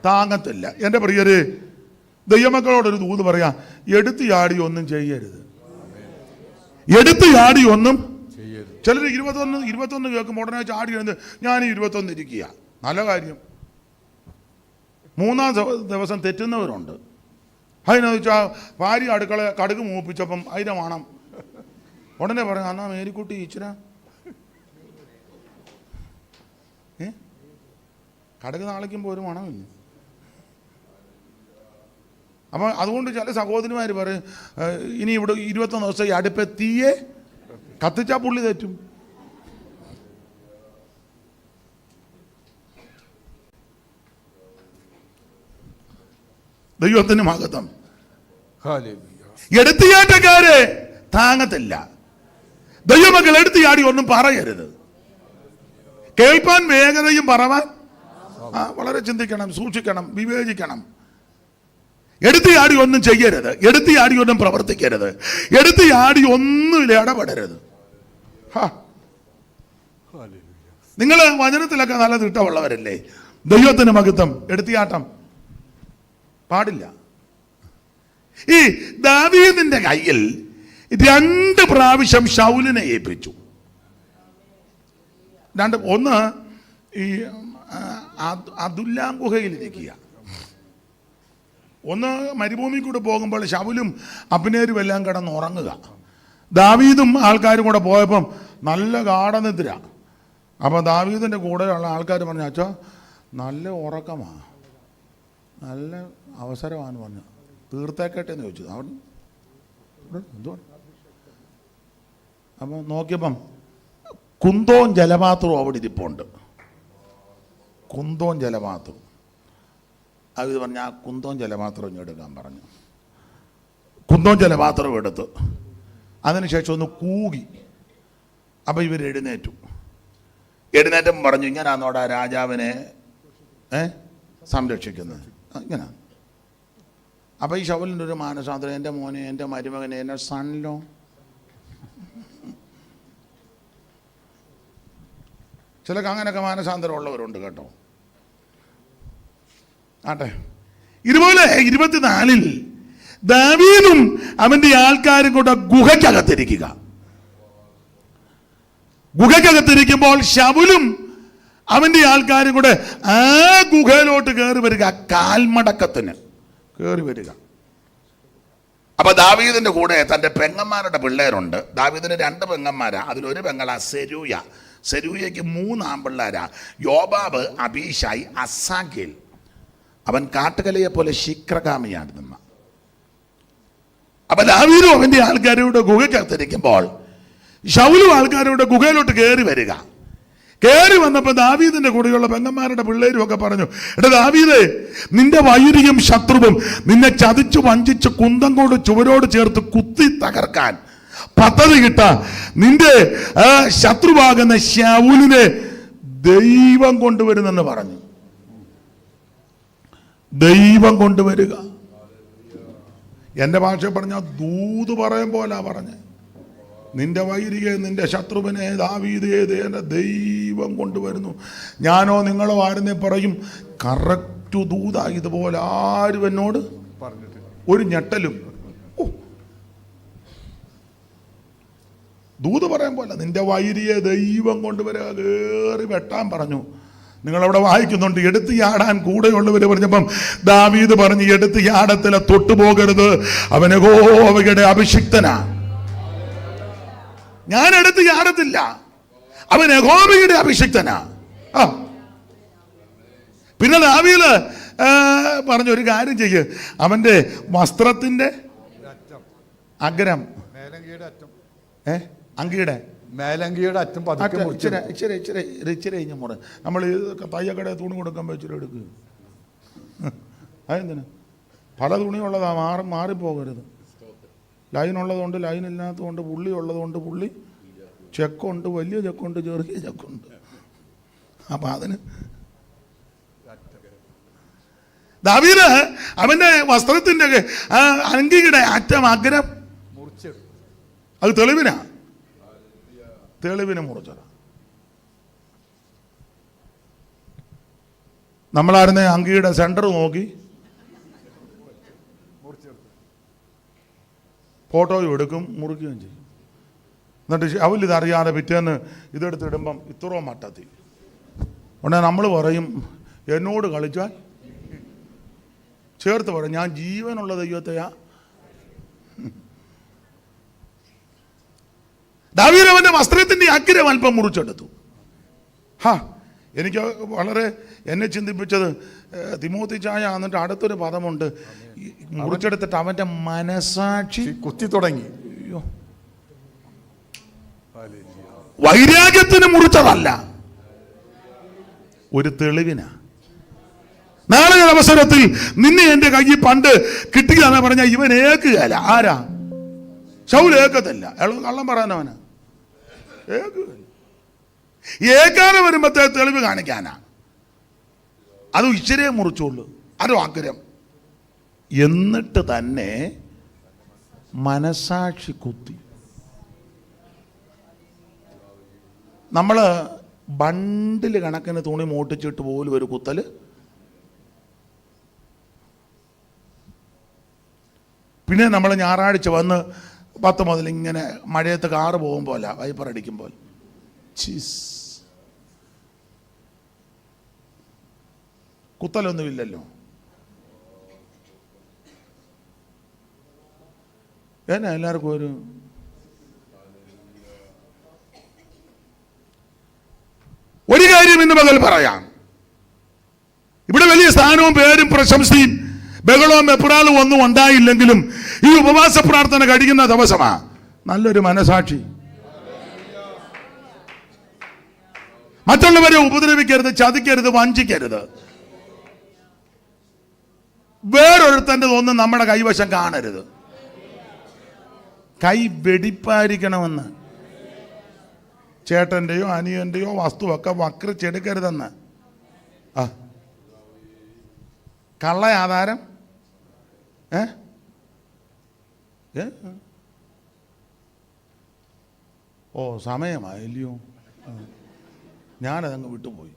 താങ്ങത്തില്ല. എൻ്റെ പ്രിയര്, ദൈവമക്കളോടൊരു ദൂത് പറയാം, എടുത്തു ചാടി ഒന്നും ചെയ്യരുത്. എടുത്തു ചാടി ഒന്നും ചെയ്യരുത്. ചിലർ 21 കേൾക്കുമ്പോൾ ഉടനെ ചാടി എഴുന്ന് ഞാൻ 21 ഇരിക്കുക. നല്ല കാര്യം. 3-ാം ദിവസം തെറ്റുന്നവരുണ്ട്. അതിനെന്ന് വെച്ചാൽ ഭാര്യ അടുക്കള കടുക് മൂപ്പിച്ചപ്പം അതിനെ വേണം. ഉടനെ പറഞ്ഞു, എന്നാ മേരിക്കുട്ടി ഇച്ചിര കടുക് നാളേക്കുമ്പോൾ ഒരു മണമില്ല. അപ്പം അതുകൊണ്ട് ചില സഹോദരിമാർ പറയും, ഇനി ഇവിടെ 21 ദിവസം ഈ അടുപ്പ തീയെ കത്തിച്ചാൽ പുള്ളി തെറ്റും. ദൈവത്തിന് മഹത്വം. എടുത്തുചാട്ടക്കാരെ താങ്ങത്തില്ല. ദൈവമക്കൾ എടുത്തു ചാടി ഒന്നും പറയരുത്. കേൾപ്പാൻ വേഗതയും പറവാൻ വളരെ ചിന്തിക്കണം, സൂക്ഷിക്കണം, വിവേചിക്കണം. എടുത്തു ചാടി ഒന്നും ചെയ്യരുത്. എടുത്തു ചാടി ഒന്നും പ്രവർത്തിക്കരുത്. എടുത്തു ചാടി ഒന്നും ഇടപെടരുത്. നിങ്ങൾ വചനത്തിലൊക്കെ നല്ല തിട്ടമുള്ളവരല്ലേ? ദൈവത്തിന് മഹത്വം. എടുത്തിയാട്ടം പാടില്ല. ഈ ദാവീദിന്റെ കയ്യിൽ 2 പ്രാവശ്യം ശൗലിനെ ഏൽപ്പിച്ചു. ഒന്ന് ഈ അദുല്ലാം ഗുഹയിലിരിക്കുക, ഒന്ന് മരുഭൂമി കൂടെ പോകുമ്പോൾ ശൗലും അബ്നേരും എല്ലാം കിടന്ന് ഉറങ്ങുക. ദാവീദും ആൾക്കാരും കൂടെ പോയപ്പം നല്ല ഗാഠനിദ്ര. അപ്പം ദാവീദിൻ്റെ കൂടെയുള്ള ആൾക്കാർ പറഞ്ഞു, അച്ഛാ നല്ല ഉറക്കമാണ്, നല്ല അവസരമാണെന്ന് പറഞ്ഞു. തീർത്തേക്കട്ടെ എന്ന് ചോദിച്ചു. അവൻ എന്തോ അപ്പം നോക്കിയപ്പം കുന്തോൻ ജലപാത്രവും അവിടെ ഇരിപ്പുണ്ട്. കുന്തോൻ ജലപാത്രം. അത് പറഞ്ഞ് ആ കുന്തോൻ ജലപാത്രം ഇങ്ങെടുക്കാൻ പറഞ്ഞു. കുന്തോൻ ജലപാത്രം എടുത്ത് അതിനുശേഷം ഒന്ന് കൂകി. അപ്പം ഇവർ എഴുന്നേറ്റം പറഞ്ഞു, ഇങ്ങനാന്നോടാ രാജാവിനെ സംരക്ഷിക്കുന്നത്, ഇങ്ങനെ. അപ്പം ഈ ശൗലിൻ്റെ ഒരു മാനസാന്തരം, എൻ്റെ മോനെ, എൻ്റെ മരുമകനെ, എൻ്റെ സൺലോ. ചിലക്ക് അങ്ങനെയൊക്കെ മാനസാന്തരം ഉള്ളവരുണ്ട് കേട്ടോ. ആട്ടെ. ഇതുപോലെ 24 ദാവീദും അവൻ്റെ ആൾക്കാരും കൂടെ ഗുഹയ്ക്കകത്തിരിക്കുക. ഗുഹയ്ക്കകത്തിരിക്കുമ്പോൾ ശൗലും അവൻ്റെ ആൾക്കാരും കൂടെ ആ ഗുഹയിലോട്ട് കയറി വരിക. കാൽമടക്കത്തിന് കയറി വരിക. അപ്പൊ ദാവീദിന്റെ കൂടെ തൻ്റെ പെങ്ങന്മാരുടെ പിള്ളേരുണ്ട്. ദാവീദിന് 2 പെങ്ങന്മാരാ. അതിലൊരു പെങ്ങളാ സെരൂയ. സെരൂയയ്ക്ക് 3 ആൺപിള്ളേരാ, യോബാബ്, അബീഷായി, അസാഖേൽ. അവൻ കാട്ടുകലയെ പോലെ ശീക്രകാമിയായിരുന്ന. അപ്പൊ ദാവീദും അവന്റെ ആൾക്കാരുടെ ഗുഹയ്ക്കകത്തിരിക്കുമ്പോൾ ശൗലും ആൾക്കാരുടെ ഗുഹയിലോട്ട് കയറി വരിക. കയറി വന്നപ്പോൾ ദാവീദിന്റെ കൂടെയുള്ള പെങ്ങന്മാരുടെ പിള്ളേരും ഒക്കെ പറഞ്ഞു, എടാ ദാവീദേ, നിന്റെ വൈരിയും ശത്രുവും നിന്നെ ചതിച്ചു വഞ്ചിച്ച് കുന്തം കൊണ്ട് ചുവരോട് ചേർത്ത് കുത്തി തകർക്കാൻ പദ്ധതിയിട്ട നിന്റെ ശത്രുവാകുന്ന ശൗലിനെ ദൈവം കൊണ്ടുവരുന്നെന്ന് പറഞ്ഞു. ദൈവം കൊണ്ടുവരിക. എൻ്റെ ഭാഷ പറഞ്ഞ ദൂത് പറയും പോലെ പറഞ്ഞ്, നിന്റെ വൈരിയെ നിന്റെ ശത്രുവിനെ ദാവീദേ ദൈവം കൊണ്ടുവരുന്നു. ഞാനോ നിങ്ങളോ ആരെന്നെ പറയും, കറക്റ്റ് ദൂത. ഇതുപോലെ ആരും എന്നോട് ഒരു ഞെട്ടലും. ദൂത് പറയാൻ പോലെ നിന്റെ വൈരിയെ ദൈവം കൊണ്ടുവരിക, കയറി വെട്ടാൻ പറഞ്ഞു. നിങ്ങളവിടെ വായിക്കുന്നുണ്ട്, എടുത്ത് യാടാൻ കൂടെയുള്ളവര് പറഞ്ഞപ്പം ദാവീദ് പറഞ്ഞു, എടുത്ത് യാടത്തിലെ തൊട്ടുപോകരുത്, അവൻ യഹോവയുടെ അഭിഷിക്തനാ. ഞാൻ എടുത്ത് യാടത്തില്ല, അവൻ യഹോവയുടെ അഭിഷിക്തനാ. പിന്നെ ദാവീദ് പറഞ്ഞു, ഒരു കാര്യം ചെയ്യ്, അവന്റെ വസ്ത്രത്തിന്റെ അഗ്രം, അങ്കിയുടെ മേലങ്കിയുടെ അറ്റം ഇച്ചിരി മുറ നമ്മൾ തയ്യക്കട തുണി കൊടുക്കാൻ ഇച്ചിരി എടുക്കുക. അതെന്തിനാ? പല തുണിയുള്ളതാ, മാറിപ്പോകരുത്. ലൈനുള്ളതുകൊണ്ട്, ലൈനില്ലാത്തതുകൊണ്ട്, പുള്ളി ഉള്ളതുകൊണ്ട്, പുള്ളി ചെക്കുണ്ട്, വലിയ ചെക്കുണ്ട്, ചെറിയ ചെക്കുണ്ട്. അപ്പം അതിന് ദാവീദ് അവന്റെ വസ്ത്രത്തിന്റെ അങ്കിയുടെ അറ്റം അഗ്രം അത് തെളിവിനെ മുറിച്ചത്. നമ്മളായിരുന്നെ അങ്കിയുടെ സെന്റർ നോക്കി ഫോട്ടോയും എടുക്കും, മുറിക്കുകയും ചെയ്യും. എന്നിട്ട് അവലിതറിയാതെ പിറ്റേന്ന് ഇതെടുത്തിടുമ്പം ഇത്രയും മട്ടത്തി ഉടനെ നമ്മൾ പറയും, എന്നോട് കളിച്ചാൽ ചേർത്ത് പറയും, ഞാൻ ജീവനുള്ള ദൈവത്തെയാ. ദാവീദ് അവന്റെ വസ്ത്രത്തിന്റെ അഗ്രം അല്പം മുറിച്ചെടുത്തു. എനിക്ക് വളരെ എന്നെ ചിന്തിപ്പിച്ചത് തിമോത്തി ചായ. എന്നിട്ട് അടുത്തൊരു പദമുണ്ട്, മുറിച്ചെടുത്തിട്ട് അവന്റെ മനസാക്ഷി കുത്തി തുടങ്ങി. അയ്യോ, വൈരാഗ്യത്തിന് മുറിച്ചതല്ല, ഒരു തെളിവിനാ. നാളെ അവസരത്തിൽ നിന്നെ എന്റെ കയ്യിൽ പണ്ട് കിട്ടിയെന്ന് പറഞ്ഞാൽ ഇവൻ ഏക്കുകയല്ല. ആരാ? ശൗൽ ഏക്കത്തില്ല, കള്ളം പറയാനവനാ. ഏക്കാതെ വരുമ്പത്തേ തെളിവ് കാണിക്കാനാ. അത് ഇച്ചിരിയെ മുറിച്ചുള്ളൂ, അതും ആഗ്രഹം. എന്നിട്ട് തന്നെ മനസാക്ഷി കുത്തി. നമ്മൾ ബണ്ടിൽ കണക്കിന് തുണി മോട്ടിച്ചിട്ട് പോലും ഒരു കുത്തല്. പിന്നെ നമ്മൾ ഞായറാഴ്ച വന്ന് 10 മുതൽ ഇങ്ങനെ മഴയത്ത് കാറ് പോകുമ്പോൾ വൈപ്പർ അടിക്കുമ്പോൾ കുത്തലൊന്നുമില്ലല്ലോ. എന്നാ എല്ലാവർക്കും ഒരു കാര്യം ഇന്ന് പകൽ പറയാം. ഇവിടെ വലിയ സ്ഥാനവും പേരും പ്രശംസയും ബഹളവും എപ്പോഴാളും ഒന്നും ഉണ്ടായില്ലെങ്കിലും ഈ ഉപവാസ പ്രാർത്ഥന കഴിക്കുന്ന ദിവസമാ. നല്ലൊരു മനസാക്ഷി. മറ്റുള്ളവരെ ഉപദ്രവിക്കരുത്, ചതിക്കരുത്, വഞ്ചിക്കരുത്. വേറൊരുത്തൻ്റെ ഒന്നും നമ്മുടെ കൈവശം കാണരുത്. കൈ വെടിപ്പായിരിക്കണമെന്ന്. ചേട്ടൻ്റെയോ അനിയൻ്റെയോ വസ്തുവൊക്കെ വക്രിച്ചെടുക്കരുതെന്ന്. കള്ള ആധാരം ഓ സമയമായില്ലയോ, ഞാനതങ്ങ് വിട്ടുപോയി.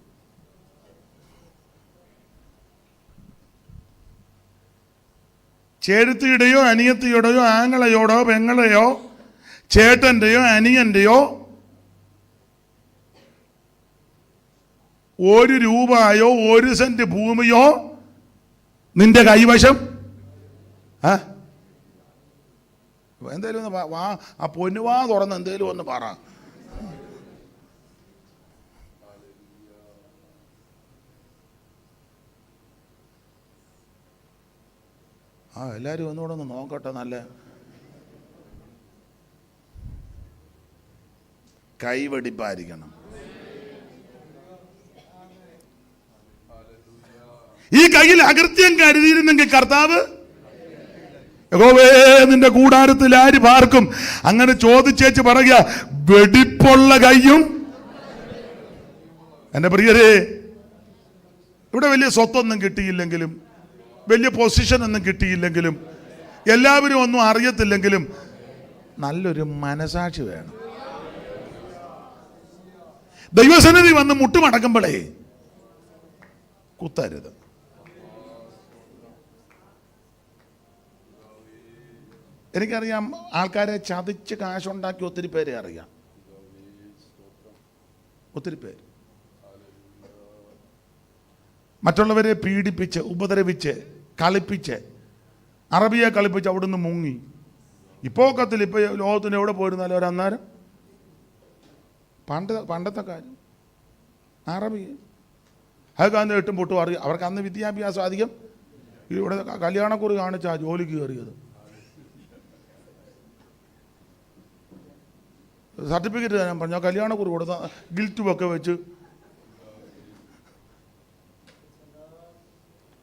ചേട്ടത്തിയുടെയോ അനിയത്തിയുടെയോ ആങ്ങളയോടോ പെങ്ങളെയോ ചേട്ടൻ്റെയോ അനിയൻ്റെയോ 1 രൂപയോ 1 സെന്റ് ഭൂമിയോ നിന്റെ കൈവശം എന്തേലും ഒന്ന് വാ, ആ പൊന്നുവാ തുറന്ന് എന്തേലും ഒന്ന് പറ. എല്ലാവരും ഒന്നുകൂടെ ഒന്ന് നോക്കട്ടെ. നല്ല കൈവെടിപ്പായിരിക്കണം. ഈ കയ്യിൽ അകൃത്യം കരുതിയിരുന്നെങ്കിൽ കർത്താവ് യഹോവേ നിന്റെ കൂടാരത്തിൽ ആര് പാർക്കും? അങ്ങനെ ചോദിച്ചേച്ച് പറയുക, വെടിപ്പുള്ള കയ്യും. എൻ്റെ പ്രിയരെ, ഇവിടെ വലിയ സ്വത്തൊന്നും കിട്ടിയില്ലെങ്കിലും, വലിയ പൊസിഷൻ ഒന്നും കിട്ടിയില്ലെങ്കിലും, എല്ലാവരും ഒന്നും അറിയത്തില്ലെങ്കിലും നല്ലൊരു മനസാക്ഷി വേണം. ദൈവസന്നിധി വന്ന് മുട്ടുമടക്കുമ്പോഴേ കുത്തരുത്. എനിക്കറിയാം, ആൾക്കാരെ ചതിച്ച് കാശുണ്ടാക്കി ഒത്തിരി പേരെ അറിയാം. ഒത്തിരി പേര് മറ്റുള്ളവരെ പീഡിപ്പിച്ച്, ഉപദ്രവിച്ച്, കളിപ്പിച്ച്, അറബിയെ കളിപ്പിച്ച് അവിടുന്ന് മുങ്ങി. ഇപ്പോക്കത്തിൽ ഇപ്പോൾ ലോകത്തിന് എവിടെ പോയിരുന്നാലും ഒരന്നേരം പണ്ടത്തെ കാര്യം അറബി അതൊക്കെ അന്ന് എട്ടും പൊട്ടും അറിയാം. അവർക്ക് അന്ന് വിദ്യാഭ്യാസം അധികം. ഇവിടെ കല്യാണക്കുറി കാണിച്ചാ ജോലിക്ക് കയറിയത്. സർട്ടിഫിക്കറ്റ് തരാൻ പറഞ്ഞാൽ കല്യാണക്കുറി കൊടുത്ത ഗിൽറ്റുമൊക്കെ വെച്ച്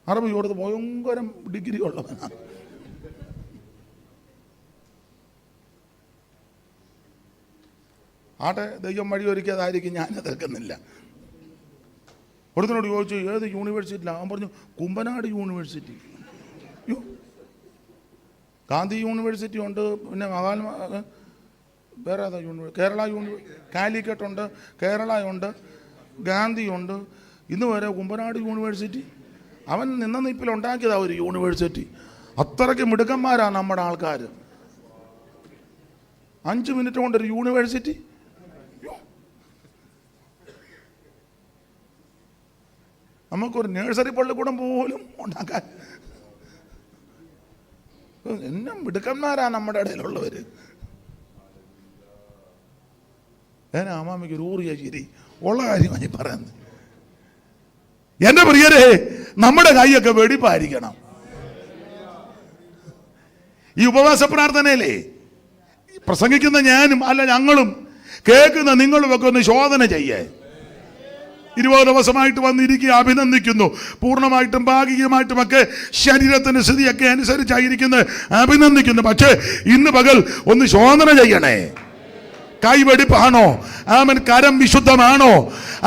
അറബി കൊടുത്ത് ഭയങ്കരം ഡിഗ്രി ഉള്ളവനാണ്. ആട്ടെ, ദൈവം വഴി ഒരുക്കിയതായിരിക്കും, ഞാൻ എതിർക്കുന്നില്ല. ഒരുത്തിനോട് ചോദിച്ചു ഏത് യൂണിവേഴ്സിറ്റിയിലാണ്? അവൻ പറഞ്ഞു കുമ്പനാട് യൂണിവേഴ്സിറ്റി. ഗാന്ധി യൂണിവേഴ്സിറ്റി ഉണ്ട്, പിന്നെ മഹാത്മാ വേറെ ഏതാ കേരള കാലിക്കറ്റ് ഉണ്ട്, കേരള ഉണ്ട്, ഗാന്ധി ഉണ്ട്, ഇന്ന് വരെ കുമ്പനാട് യൂണിവേഴ്സിറ്റി. അവൻ നിന്ന നിപ്പിലുണ്ടാക്കിയതാ ഒരു യൂണിവേഴ്സിറ്റി. അത്രയ്ക്ക് മിടുക്കന്മാരാണ് നമ്മുടെ ആൾക്കാർ. 5 മിനിറ്റ് കൊണ്ടൊരു യൂണിവേഴ്സിറ്റി. നമുക്കൊരു നഴ്സറി പള്ളിക്കൂടം പോലും ഉണ്ടാക്കാൻ എന്നെ മിടുക്കന്മാരാണ് നമ്മുടെ ഇടയിലുള്ളവർ. അമ്മാമ്മയ്ക്ക് ഒരു ഊറിയ ചിരി ഉള്ള കാര്യമായി പറയുന്നത്. എൻ്റെ പ്രിയരെ, നമ്മുടെ കൈയൊക്കെ വെടിപ്പായിരിക്കണം. ഈ ഉപവാസ പ്രാർത്ഥനയിലേ പ്രസംഗിക്കുന്ന ഞാനും അല്ല ഞങ്ങളും കേൾക്കുന്ന നിങ്ങളുമൊക്കെ ഒന്ന് ശോധന ചെയ്യേ. 20 ദിവസമായിട്ട് വന്നിരിക്കുക, അഭിനന്ദിക്കുന്നു. പൂർണ്ണമായിട്ടും ഭാഗികമായിട്ടുമൊക്കെ ശരീരത്തിന്റെ സ്ഥിതിയൊക്കെ അനുസരിച്ചായിരിക്കുന്നത്, അഭിനന്ദിക്കുന്നു. പക്ഷേ ഇന്ന് പകൽ ഒന്ന് ശോധന ചെയ്യണേ. കൈവെടിപ്പാണോ? ആമൻ കരം വിശുദ്ധമാണോ?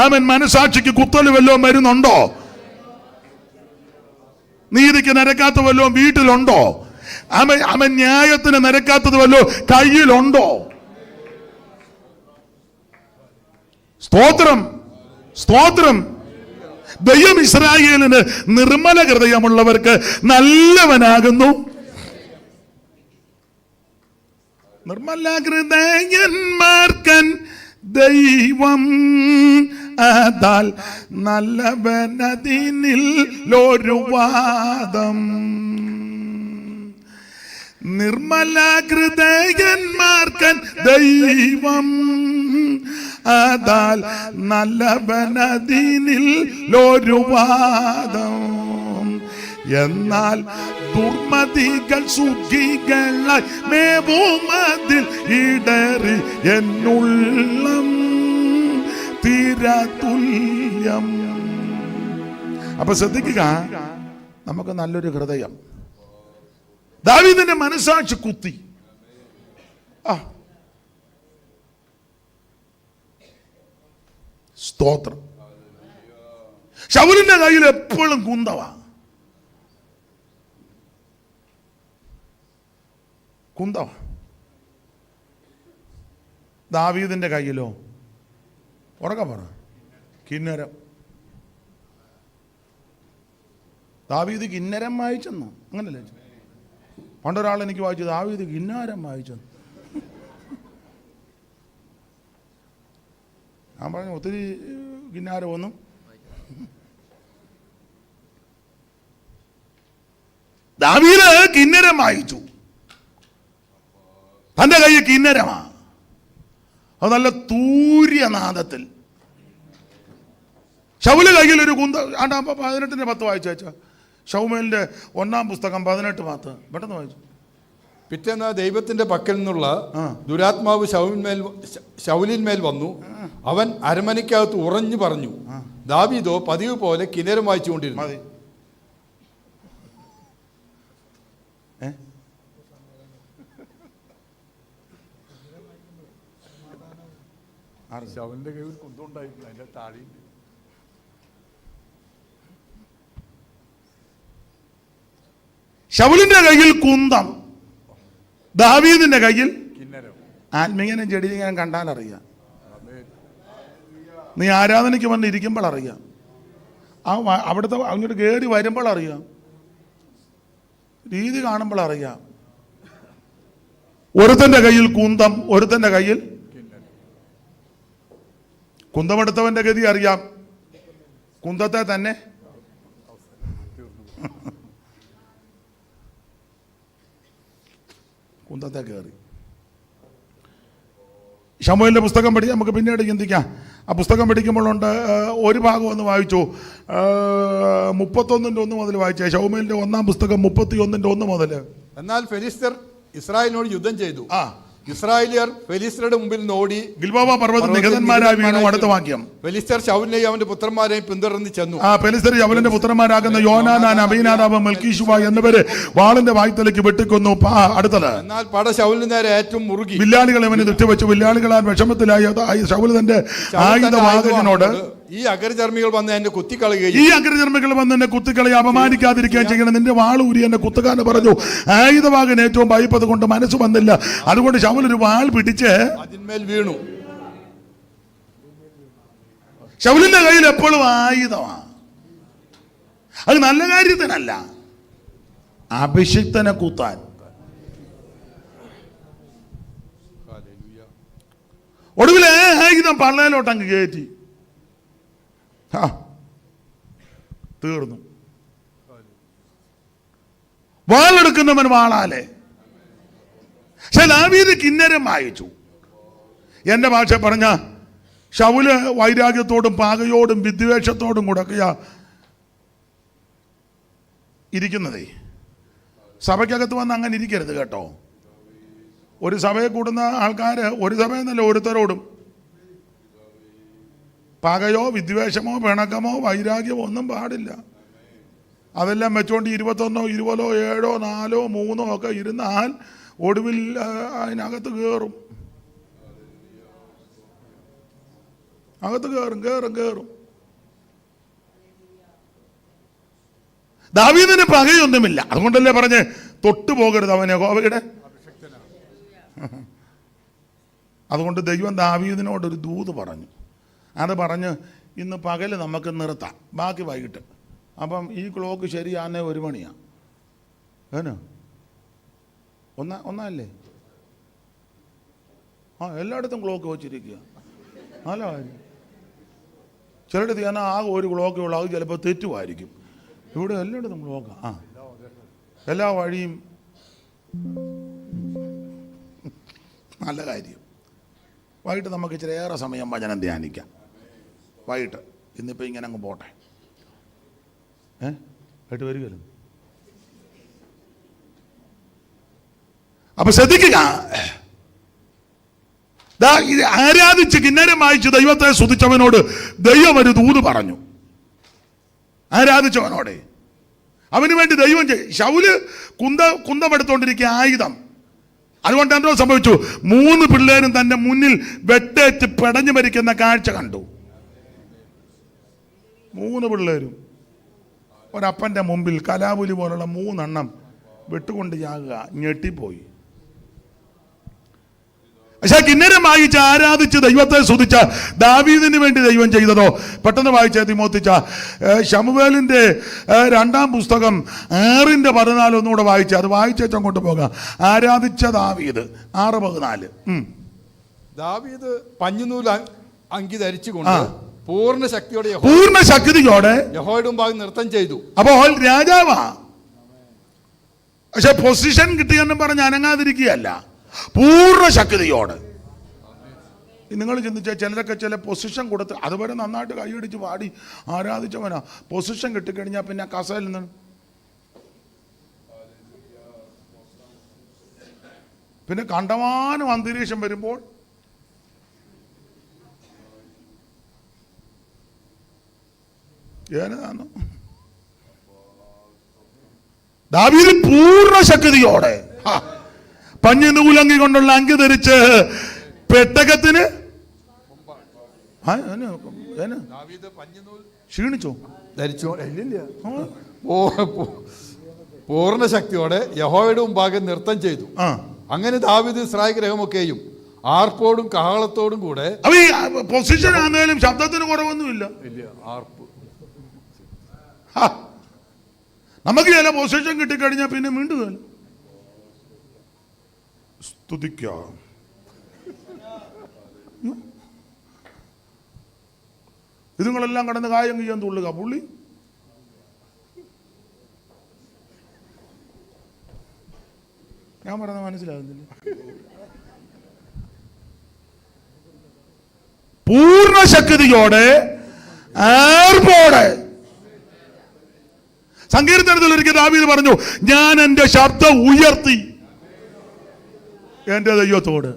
ആമൻ മനസാക്ഷിക്ക് കുത്തൽ വല്ലതും വരുന്നുണ്ടോ? നീതിക്ക് നിരക്കാത്ത വല്ലതും വീട്ടിലുണ്ടോ? അവൻ ന്യായത്തിന് നിരക്കാത്തത് വല്ലോ കയ്യിലുണ്ടോ? സ്തോത്രം, സ്തോത്രം. ദൈവം ഇസ്രായേലിന് നിർമ്മല ഹൃദയമുള്ളവർക്ക് നല്ലവനാകുന്നു. നിർമ്മല ഹൃദയന്മാർക്കൻ ദൈവം അതാൽ നല്ലവനതിനിൽ ഒരു വാദം. നിർമ്മല ഹൃദയന്മാർക്കൻ ദൈവം അതാൽ നല്ലവനതിനിൽ ഒരു വാദം. എന്നാൽ ദുർമതികൾ സുഖികളായി മേവുമതിൽ ഇടറി എന്നുള്ളം തീരതുല്യം. അപ്പൊ ശ്രദ്ധിക്കുക, നമുക്ക് നല്ലൊരു ഹൃദയം. ദാവീദിന്റെ മനസാക്ഷി കുത്തി. സ്തോത്രം. ശൗലിന്റെ കയ്യിൽ എപ്പോഴും കുന്തവാ. ദാവീദിന്റെ കയ്യിലോ ഉറക്കം പറ, കിന്നരം. ദാവീദ് കിന്നരം വായിച്ചെന്നോ? അങ്ങനല്ലേ? പണ്ടൊരാൾ എനിക്ക് വായിച്ചു, ദാവീദ് കിന്നാരം വായിച്ചെന്നു. ഞാൻ പറഞ്ഞു ഒത്തിരി കിന്നാരമൊന്നും. ദാവീദ് കിന്നരം വായിച്ചു. തൻ്റെ കയ്യിൽ കിന്നരമാ. അത് നല്ല തൂര്യനാദത്തിൽ. ശൗല് കയ്യിൽ ഒരു കുന്ത. 18:10 വായിച്ചു വെച്ചാ. ശൗമേലിന്റെ 1-ാം പുസ്തകം 18:10 പെട്ടെന്ന് വായിച്ചു. പിറ്റേന്ന് ദൈവത്തിന്റെ പക്കൽ നിന്നുള്ള ദുരാത്മാവ് ശൗലിന്മേൽ വന്നു. അവൻ അരമനയ്ക്കകത്ത് ഉറഞ്ഞു പറഞ്ഞു. ദാവീദോ പതിവ് പോലെ കിന്നരം വായിച്ചുകൊണ്ടിരുന്നു. മതി. ശൗലിന്റെ കയ്യിൽ കുന്തമുണ്ടായിരുന്നു, അതിന്റെ താഴെ. ശൗലിന്റെ കയ്യിൽ കുന്തം, ദാവീദിന്റെ കയ്യിൽ കിന്നരം. ആത്മീയനും ചെടിയിങ്ങനെ കണ്ടാൽ അറിയാം. നീ ആരാധനയ്ക്ക് വന്ന് ഇരിക്കുമ്പോൾ അറിയാം. അവിടുത്തെ അങ്ങോട്ട് കയറി വരുമ്പോൾ അറിയാം. രീതി കാണുമ്പോൾ അറിയാം. ഒരുത്തന്റെ കയ്യിൽ കുന്തം, ഒരുത്തന്റെ കയ്യിൽ കുന്തമെടുത്തവന്റെ ഗതി അറിയാം. കുന്തത്തെ തന്നെ കുന്തത്തെ കയറി. ശമൂവേലിന്റെ പുസ്തകം പഠിക്കാം, നമുക്ക് പിന്നീട് ചിന്തിക്കാം. ആ പുസ്തകം പഠിക്കുമ്പോഴുണ്ട് ഒരു ഭാഗം ഒന്ന് വായിച്ചു. 31:1 മുതൽ വായിച്ചേ. ശമൂവേലിന്റെ 1-ാം പുസ്തകം 31:1 മുതൽ. എന്നാൽ ഫെലിസ്ത്യർ ഇസ്രായേലിനോട് യുദ്ധം ചെയ്തു. ഇസ്രായേലിയർ ഫെലിസ്ത്യരുടെ മുമ്പിൽ നിന്ന് ഓടി ഗിൽബോവ പർവ്വതത്തിൽ നിഹതന്മാരായി വീണു. അടുത്ത വാക്യം. ഫെലിസ്ത്യർ ശൗലിനെയും അവന്റെ പുത്രന്മാരെയും പിന്തുടർന്ന് ചെന്നു. ഫെലിസ്ത്യർ ശൗലിന്റെ പുത്രന്മാരാകുന്ന യോനാനാൻ, അബീനാദാബ്, മൽക്കീശുവ എന്നിവര് വാളിന്റെ വായ്ത്തലേക്ക് വെട്ടിക്കൊന്നു. അടുത്തത്. എന്നാൽ പട ശൗലിന് നേരെ ഏറ്റവും മുറുകി. വില്ലാളികൾ അവനെ ദൃഷ്ടിവെച്ചു. വില്ലാളികളാൽ വിഷമത്തിലായ ശൗല് തന്റെ ആയുധവാഹകനോട്, ഈ അഗ്രചർമ്മികൾ വന്ന് എന്നെ കുത്തിക്കളയുകയും അപമാനിക്കാതിരിക്കുകയും ചെയ്യണം. നിന്റെ വാളൂരി എന്നെ കുത്തുകാന്ന് പറഞ്ഞു. ആയുധവാഹകൻ ഏറ്റവും ഭയപ്പത് കൊണ്ട് മനസ്സ് വന്നില്ല. അതുകൊണ്ട് ശൗൽ ഒരു വാൾ പിടിച്ച് അതിന്മേൽ വീണു. ശൗലിന്റെ കയ്യിൽ എപ്പോഴും ആയുധമാണ്. അത് നല്ല കാര്യത്തിനല്ല, അഭിഷിക്തനെ കൂത്താൻ. ഒടുവിലെ ആയുധം പള്ളയിലോട്ട് അങ്ങ് കയറ്റി. തീർന്നു. വാളെടുക്കുന്നവൻ വാളാലെ. പക്ഷെ ദാവീദ് കിന്നരം വായിച്ചു. എന്റെ ഭാഷ പറഞ്ഞ ശൗല് വൈരാഗ്യത്തോടും പാകയോടും വിദ്വേഷത്തോടും കൂടെയൊക്കെയാ ഇരിക്കുന്നതേ. സഭയ്ക്കകത്ത് വന്ന് അങ്ങനെ ഇരിക്കരുത് കേട്ടോ. ഒരു സഭയെ കൂടുന്ന ആൾക്കാർ ഒരു സഭയെന്നല്ല ഓരോരുത്തരോടും പകയോ വിദ്വേഷമോ പിണക്കമോ വൈരാഗ്യമോ ഒന്നും പാടില്ല. അതെല്ലാം വെച്ചുകൊണ്ട് 21, 20, 7, 4, 3 ഒക്കെ ഇരുന്നാൽ ഒടുവിൽ അതിനകത്ത് കയറും. അകത്ത് കയറും. ദാവീദിന് പകയൊന്നുമില്ല. അതുകൊണ്ടല്ലേ പറഞ്ഞ് തൊട്ടു പോകരുത് അവനെ യഹോവയുടെ. അതുകൊണ്ട് ദൈവം ദാവീദിനോടൊരു ദൂത് പറഞ്ഞു. അത് പറഞ്ഞ് ഇന്ന് പകല് നമുക്ക് നിർത്താം, ബാക്കി വൈകിട്ട്. അപ്പം ഈ ക്ലോക്ക് ശരിയാന്നേ 1 മണിയാണ്. ഏനോ ഒന്നല്ലേ? എല്ലായിടത്തും ക്ലോക്ക് വെച്ചിരിക്കുക. നല്ല കാര്യം. ചിലയിടത്ത് ഞാൻ ആകെ ഒരു ക്ലോക്കേ ഉള്ളൂ. അത് ചിലപ്പോൾ തെറ്റുമായിരിക്കും. ഇവിടെ എല്ലായിടത്തും ക്ലോക്കാണ്. എല്ലാ വഴിയും. നല്ല കാര്യം. വൈകിട്ട് നമുക്ക് ഇച്ചിരി ഏറെ സമയം വചനം ധ്യാനിക്കാം. വൈകിട്ട് ഇന്നിപ്പോൾ ഇങ്ങനെ അങ്ങ് പോട്ടെ. ആയിട്ട് വരികയല്ലോ. അപ്പൊ ശ്രദ്ധിക്കുക. ആരാധിച്ച് കിന്നരം വായിച്ച് ദൈവത്തെ സ്തുതിച്ചവനോട് ദൈവം ഒരു ദൂത് പറഞ്ഞു. ആരാധിച്ചവനോടെ അവന് വേണ്ടി ദൈവം ശൗല് കുന്തമെടുത്തോണ്ടിരിക്കുക, ആയുധം. അതുകൊണ്ട് എന്തോ സംഭവിച്ചു? 3 പിള്ളേരും തന്റെ മുന്നിൽ വെട്ടേറ്റ് പെടഞ്ഞു മരിക്കുന്ന കാഴ്ച കണ്ടു. 3 പിള്ളേരും ഒരപ്പന്റെ മുമ്പിൽ കലാപുലി പോലുള്ള 3 എണ്ണം വെട്ടുകൊണ്ട് ചാകുക. ഞെട്ടിപ്പോയി. പക്ഷെ കിന്നരം വായിച്ച് ആരാധിച്ച് ദൈവത്തെ സ്തുതിച്ച ദാവീദിന് വേണ്ടി ദൈവം ചെയ്തതോ? പെട്ടെന്ന് വായിച്ച തിമോത്തിച്ച ശമൂവേലിന്റെ 2-ാം പുസ്തകം 6:14 ഒന്നുകൂടെ വായിച്ച. അത് വായിച്ചേച്ച് അങ്ങോട്ട് പോകാം. ആരാധിച്ച ദാവീദ് 6:14. ദാവീദ് പഞ്ഞുനൂൽ അങ്കി ധരിച്ചുകൊണ്ട് പൂർണ്ണ ശക്തിയോടെ യഹോവയുടെ മുമ്പാകെ നൃത്തം ചെയ്തു. അപ്പോൾ രാജാവാ. പക്ഷെ പൊസിഷൻ കിട്ടിയെന്നും പറഞ്ഞ് അനങ്ങാതിരിക്കുകയല്ല. പൂർണ്ണ ശക്തിയോടെ. നിങ്ങൾ ചിന്തിച്ച ചിലരൊക്കെ ചില പൊസിഷൻ കൊടുത്ത് അതുവരെ നന്നായിട്ട് കൈയടിച്ച് പാടി ആരാധിച്ചവനാ. പൊസിഷൻ കിട്ടിക്കഴിഞ്ഞാൽ പിന്നെ കസയിൽ നിന്ന് പിന്നെ കണ്ടമാനം അന്തരീക്ഷം വരുമ്പോൾ ഏതാണ് ദാവീദ് പൂർണ്ണ ശക്തിയോടെ പഞ്ഞി നൂലങ്കി കൊണ്ടുള്ള അങ്കി ധരിച്ച് പെട്ടകത്തിന് ക്ഷീണിച്ചോ? ധരിച്ചോ? ഇല്ലില്ല. പൂർണ്ണ ശക്തിയോടെ യഹോവയുടെ മുമ്പാകെ നൃത്തം ചെയ്തു. അങ്ങനെ ദാവീദ് ഇസ്രായേൽ ഗ്രഹമൊക്കെയും ആർപ്പോടും കാഹളത്തോടും കൂടെ. പൊസിഷൻ ആണെങ്കിലും ശബ്ദത്തിന് കുറവൊന്നുമില്ല. ആർപ്പ്. നമുക്ക് ചില പൊസിഷൻ കിട്ടിക്കഴിഞ്ഞാൽ പിന്നെ വീണ്ടും സ്തുതിക്കാം. ഇതുങ്ങളെല്ലാം കടന്ന് കായം ചെയ്യാൻ തുള്ളുക. പുള്ളി ഞാൻ പറഞ്ഞത് മനസ്സിലാകുന്നില്ല. പൂർണ്ണ ശക്തിയോടെ ആർപ്പോടെ. സങ്കീർത്തനത്തിൽ ഒരിക്കൽ ദാവീദ് പറഞ്ഞു, ഞാൻ എന്റെ ശബ്ദം ഉയർത്തി എന്റെ ദൈവത്തോട്.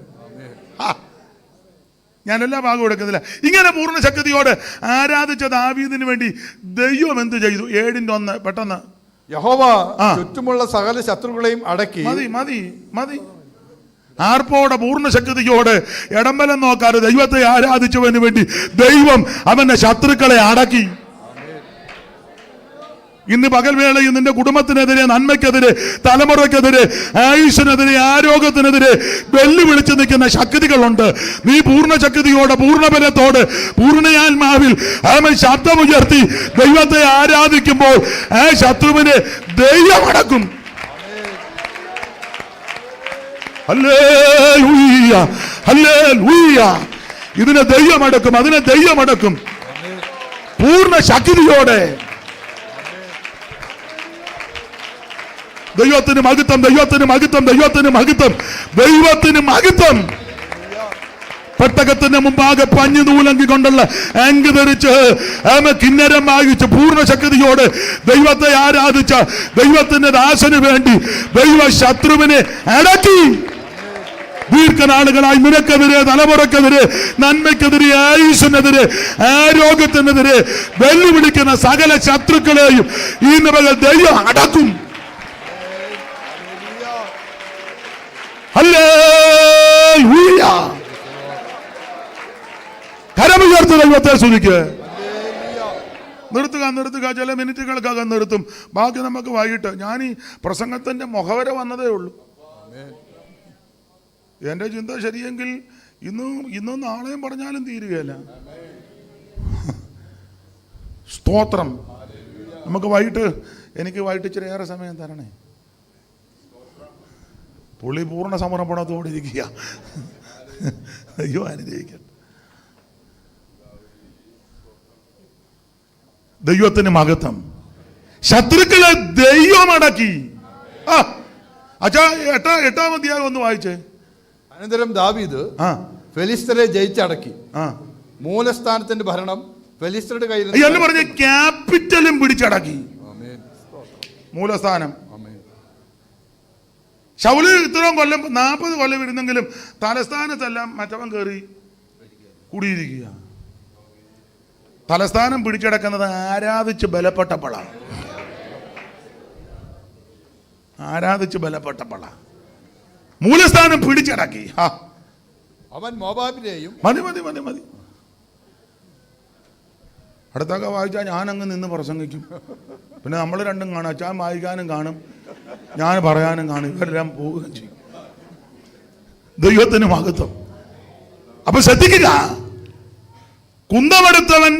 ഞാൻ എല്ലാ ഭാഗവും എടുക്കുന്നില്ല. ഇങ്ങനെ പൂർണ്ണ ശക്തിയോട് ആരാധിച്ച ദാവീദിന് വേണ്ടി ദൈവം എന്ത് ചെയ്തു? 7:1 പെട്ടെന്ന്. യഹോവ ചുറ്റുമുള്ള സകല ശത്രുക്കളെയും അടക്കി. മതി മതി മതി. ആർപ്പോടെ പൂർണ്ണ ശക്തിയോട് ഇടംബലം നോക്കാതെ ദൈവത്തെ ആരാധിച്ചവന് വേണ്ടി ദൈവം അവന്റെ ശത്രുക്കളെ അടക്കി. ഇന്ന് പകൽവേളയിൽ നിന്റെ കുടുംബത്തിനെതിരെ, നന്മയ്ക്കെതിരെ, തലമുറയ്ക്കെതിരെ, ആയുഷിനെതിരെ, ആരോഗ്യത്തിനെതിരെ വെല്ലുവിളിച്ച് നിൽക്കുന്ന ശക്തികളുണ്ട്. നീ പൂർണ്ണ ശക്തിയോടെ, പൂർണ്ണബലത്തോടെ, പൂർണ്ണയാത്മാവിൽ അവൻ ശബ്ദമുയർത്തി ദൈവത്തെ ആരാധിക്കുമ്പോൾ ആ ശത്രുവിനെ ദൈവം അടക്കും. Hallelujah, hallelujah. ഇതിനെ ദൈവം അടക്കും, അതിനെ ദൈവം അടക്കും. പൂർണ്ണ ശക്തിയോടെ. ദൈവത്തിന് മഹത്വം, ദൈവത്തിന് മഹത്വം, ദൈവത്തിന് മഹത്വം, ദൈവത്തിന് മഹത്വം. പെട്ടകത്തിന്റെ മുമ്പാകെ പഞ്ഞു നൂലങ്കി കൊണ്ടുള്ള അങ്കി ധരിച്ച് കിന്നരം വായിച്ച് പൂർണ്ണ ശക്തിയോട് ദൈവത്തെ ആരാധിച്ച ദൈവത്തിന്റെ ദാസന് വേണ്ടി ദൈവ ശത്രുവിനെ അടക്കി. ദീർഘനാളുകളായി നിനക്കെതിരെ, തലമുറക്കെതിരെ, നന്മയ്ക്കെതിരെ, ആയുസ്സിനെതിരെ, ആരോഗ്യത്തിനെതിരെ വെല്ലുവിളിക്കുന്ന സകല ശത്രുക്കളെയും ഈ നിലകൾ ദൈവം അടക്കും. ഹല്ലേലൂയ. കരമുയർത്തി ദൈവത്തെ സ്തുതിക്കുക. നിർത്തുക. ചില മിനിറ്റുകൾക്കകം നിർത്തും. ബാക്കി നമുക്ക് വൈകിട്ട്. ഞാൻ ഈ പ്രസംഗത്തിന്റെ മുഖവര വന്നതേ ഉള്ളൂ. എന്റെ ചിന്ത ശരിയെങ്കിൽ ഇന്നും നാളെയും പറഞ്ഞാലും തീരുകയല്ല. സ്തോത്രം. നമുക്ക് എനിക്ക് വൈകിട്ട് ഇച്ചിരി ഏറെ സമയം തരണേ. പുള്ളി പൂർണ്ണ സമർപ്പണത്തോടെ ഇരിക്കുക. അയ്യോ, അനുഗ്രഹിക്കട്ടെ. ദൈവത്തിന് മഹത്വം. ശത്രുക്കളെ ദൈവം അടക്കി. അച്ഛാ, 8-ാം അധ്യായം ഒന്ന് വായിച്ചേ. അനന്തരം ദാവീദ് ഫെലിസ്തരെ ജയിച്ചടക്കി. മൂലസ്ഥാനത്തിന്റെ ഭരണം ഫെലിസ്തരുടെ കയ്യിൽ എന്ന് പറഞ്ഞ ക്യാപിറ്റലും പിടിച്ചടക്കി. മൂലസ്ഥാനം. ശൗല് ഇത്രയും കൊല്ലം 40 കൊല്ലം ഇരുന്നെങ്കിലും തലസ്ഥാനത്തെല്ലാം മറ്റവൻ കയറി കൂടിയിരിക്കുക. തലസ്ഥാനം പിടിച്ചടക്കുന്നത് ആരാധിച്ച് ബലപ്പെട്ടപ്പോഴാണ്. മൂലസ്ഥാനം പിടിച്ചടക്കി. അവൻ മോവാബിനെയും. മതി. അടുത്തൊക്കെ വായിച്ചാൽ ഞാനങ്ങ് നിന്ന് പ്രസംഗിക്കും. പിന്നെ നമ്മൾ രണ്ടും കാണും. അച്ഛൻ വായിക്കാനും കാണും, ഞാൻ പറയാനും കാണും. ഇവരെല്ലാം പോവുകയും ചെയ്യും. ദൈവത്തിന് മഹത്വം. അപ്പൊ ശ്രദ്ധിക്കുക. കുന്തമെടുത്തവൻ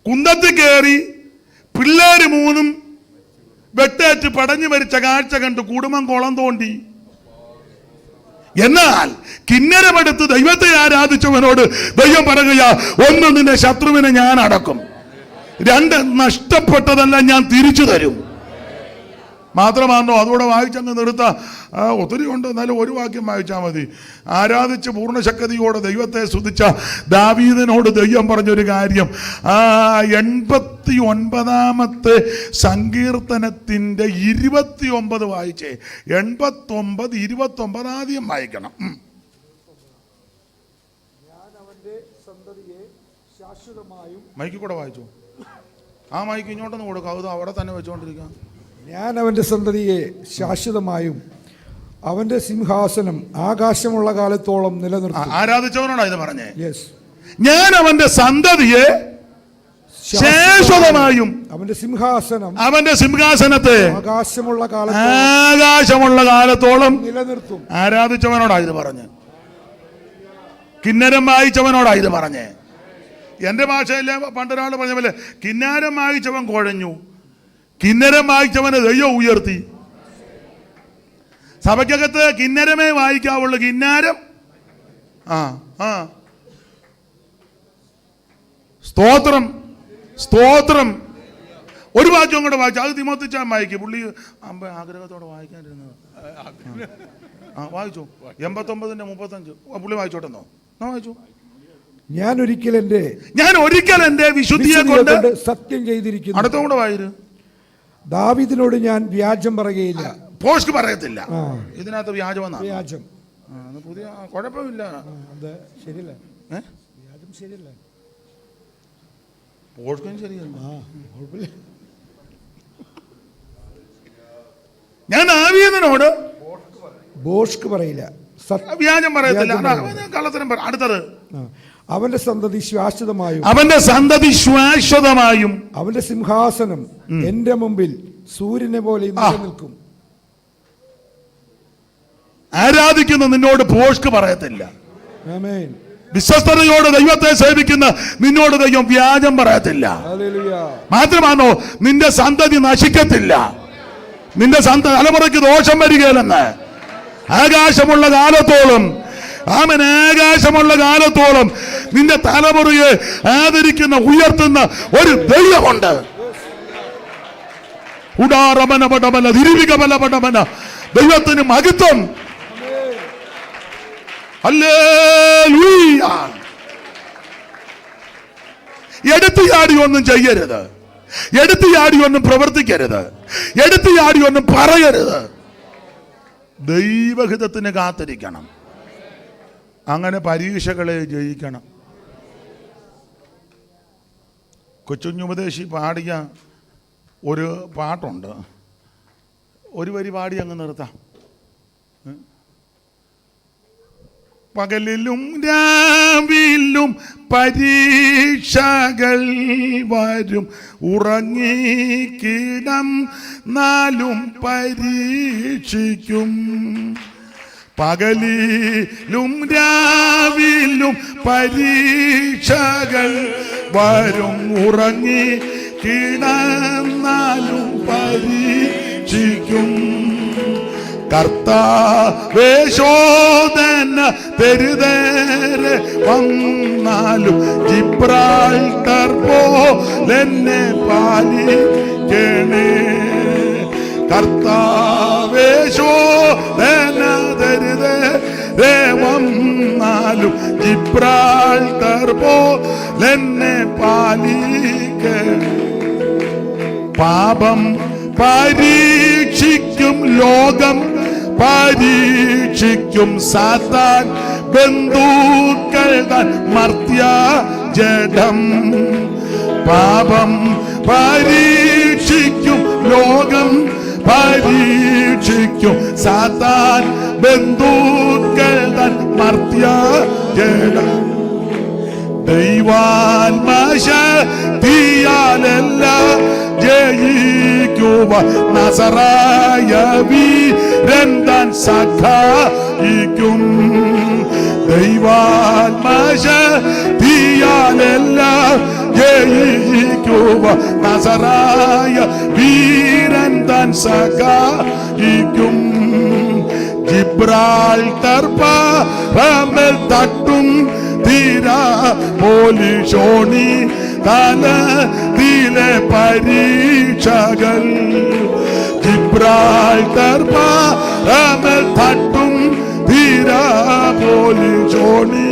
കുന്തത്തിൽ കയറി പിള്ളേര് 3 വെട്ടേറ്റ് പടഞ്ഞു മരിച്ച കാഴ്ച കണ്ട് കുടുംബം കുളം തോണ്ടി. എന്നാൽ കിന്നരമെടുത്ത് ദൈവത്തെ ആരാധിച്ചവനോട് ദൈവം പറയുക, 1, നിന്റെ ശത്രുവിനെ ഞാൻ അടക്കും. 2, നഷ്ടപ്പെട്ടതെല്ലാം ഞാൻ തിരിച്ചു തരും. മാത്രമാണോ അതുകൂടെ വായിച്ചങ്ങ് നിർത്താം. ഒത്തിരി ഉണ്ട്, എന്നാലും ഒരു വാക്യം വായിച്ചാൽ മതി. ആരാധിച്ച് പൂർണ്ണശക്തിയോടെ ദൈവത്തെ സ്തുതിച്ച ദാവീദിനോട് ദൈവം പറഞ്ഞൊരു കാര്യം, 89 സങ്കീർത്തനത്തിൻ്റെ 29 വായിച്ചേ. 89 29 ആദ്യം വായിക്കണം. മൈക്കിൽ കൂടെ വായിച്ചു. ആ മൈക്ക് ഇങ്ങോട്ടൊന്ന് കൊടുക്കാം, അത് അവിടെ തന്നെ വെച്ചുകൊണ്ടിരിക്കാം. ഞാൻ അവൻ്റെ സന്തതിയെ ശാശ്വതമായും അവൻ്റെ സിംഹാസനം ആകാശമുള്ള കാലത്തോളം നിലനിർത്തും. ആരാധിച്ചവനോടാ ഇത് പറഞ്ഞേ. യെസ്, ഞാൻ അവന്റെ സന്തതിയെ ശാശ്വതമായും അവന്റെ സിംഹാസനത്തെ ആകാശമുള്ള കാലത്തോളം നിലനിർത്തും. ആരാധിച്ചവനോടാ ഇത് പറഞ്ഞ്. കിന്നരം വായിച്ചവനോടാ ഇത് പറഞ്ഞേ. എന്റെ ഭാഷയിലെ പണ്ടൊരാൾ പറഞ്ഞ പോലെ കിന്നാരം വായിച്ചവൻ കുഴഞ്ഞു, കിന്നരം വായിച്ചവനെ ദൈവം ഉയർത്തി. സഭയ്ക്കകത്ത് കിന്നരമേ വായിക്കാവുള്ളൂ. കിന്നാരം സ്തോത്രം സ്തോത്രം. ഒരു വാക്യം കൂടെ വായിച്ചു, അത് തിമോത്തിച്ചാൻ വായിക്കും. പുള്ളി ആഗ്രഹത്തോടെ വായിക്കാനിരുന്നത്. വായിച്ചു 89:35 പുള്ളി വായിച്ചോട്ടെന്നോ? വായിച്ചു. ഞാൻ ഒരിക്കൽ എന്റെ വിശുദ്ധിയെ കൊണ്ട് സത്യം ചെയ്തിരിക്കുന്നു. അടുത്തോടെ വായിരു. ദാവീദിനോട് ഞാൻ വ്യാജം പറയുകയില്ല. പോസ്റ്റ് പറയത്തില്ല. ഇതിനകത്ത് വ്യാജം പുതിയ കുഴപ്പമില്ല. ശരിയല്ല, വ്യാജം ശരിയല്ല. പോസ്റ്റും ശരിയല്ല. ഞാൻ ദാവീദിനോട് ബോഷ്ക്ക് പറയില്ല, വ്യാജം പറയത്തില്ല, കള്ളത്തരം. അടുത്തത് അവന്റെ സന്തതി ശാശ്വതമായും അവന്റെ സിംഹാസനം എന്റെ മുമ്പിൽ സൂര്യനെ പോലെ നിൽക്കും. ആരാധിക്കുന്ന നിന്നോട് പോഷ്ക്ക് പറയത്തില്ല. ആമേൻ. വിശ്വസ്തയോട് ദൈവത്തെ സേവിക്കുന്ന നിന്നോട് ദൈവം വ്യാജം പറയത്തില്ല. മാത്രമാണോ നിന്റെ സന്തതി നശിക്കത്തില്ല, നിന്റെ തലമുറയ്ക്ക് ദോഷം വരികയില്ലെന്ന്. ആകാശമുള്ള കാലത്തോളം, ആകാശമുള്ള കാലത്തോളം നിന്റെ തലമുറയെ ആദരിക്കുന്ന ഉയർത്തുന്ന ഒരു ദൈവമുണ്ട്. ദൈവത്തിന് മഹത്വം. ഹല്ലേലൂയ. എടുത്തു ചാടി ഒന്നും ചെയ്യരുത്, എടുത്തു ചാടി ഒന്നും പ്രവർത്തിക്കരുത്, എടുത്തു ചാടി ഒന്നും പറയരുത്. ദൈവഹിതത്തിന് കാത്തിരിക്കണം. അങ്ങനെ പരീക്ഷകളെ ജയിക്കണം. കൊച്ചുഞ്ഞുപദേശി പാടിയ ഒരു പാട്ടുണ്ട്, ഒരു വരി പാടി അങ്ങ് നിർത്താം. പകലിലും രാവിലും പരീക്ഷകൾ വരും, ഉറങ്ങിക്കിടന്നാലും പരീക്ഷിക്കും. പകലിലും രാവിലും പരീക്ഷകൾ വരും, ഉറങ്ങിക്കിടന്നാലും പരീക്ഷിക്കും. കർത്താവേ ശോധന തെരുതേറെ വന്നാലും ജിബ്രാൾട്ടർ പോലെന്നെ പാലിക്കണേ. കർത്താവേ ശോധന തെരുതേറെ വന്നാലും ജിബ്രാൾട്ടർ പോലെന്നെ പാലിക്കണേ. പാപം പരീക്ഷിക്കും, ലോകം പരീക്ഷിക്കും, സാത്താൻ ബന്ധുക്കൾ താൻ മർത്യ ജഡം. പാപം പരീക്ഷിക്കും, ലോകം പരീക്ഷിക്കും, സാത്താൻ ബന്ധുക്കൾ താൻ മർത്യ ജഡം. ദൈവാത്മശക്തിയാലല്ല ജയിക്കുവ നസറായ വീരൻ താൻ സഖായിക്കും. ദൈവാത്മശക്തിയാലല്ല ജയിക്കുവ നസറായ വീരൻ താൻ സഖായിക്കും. ജിബ്രാൾട്ടർ പാറമേൽ തട്ടും തീരാ പോലിഷോണി തലത്തിലെ പരീക്ഷകൾ. ജിബ്രാൾട്ടർ പാറമേൽ തട്ടും തീരാ പോലി ജോണി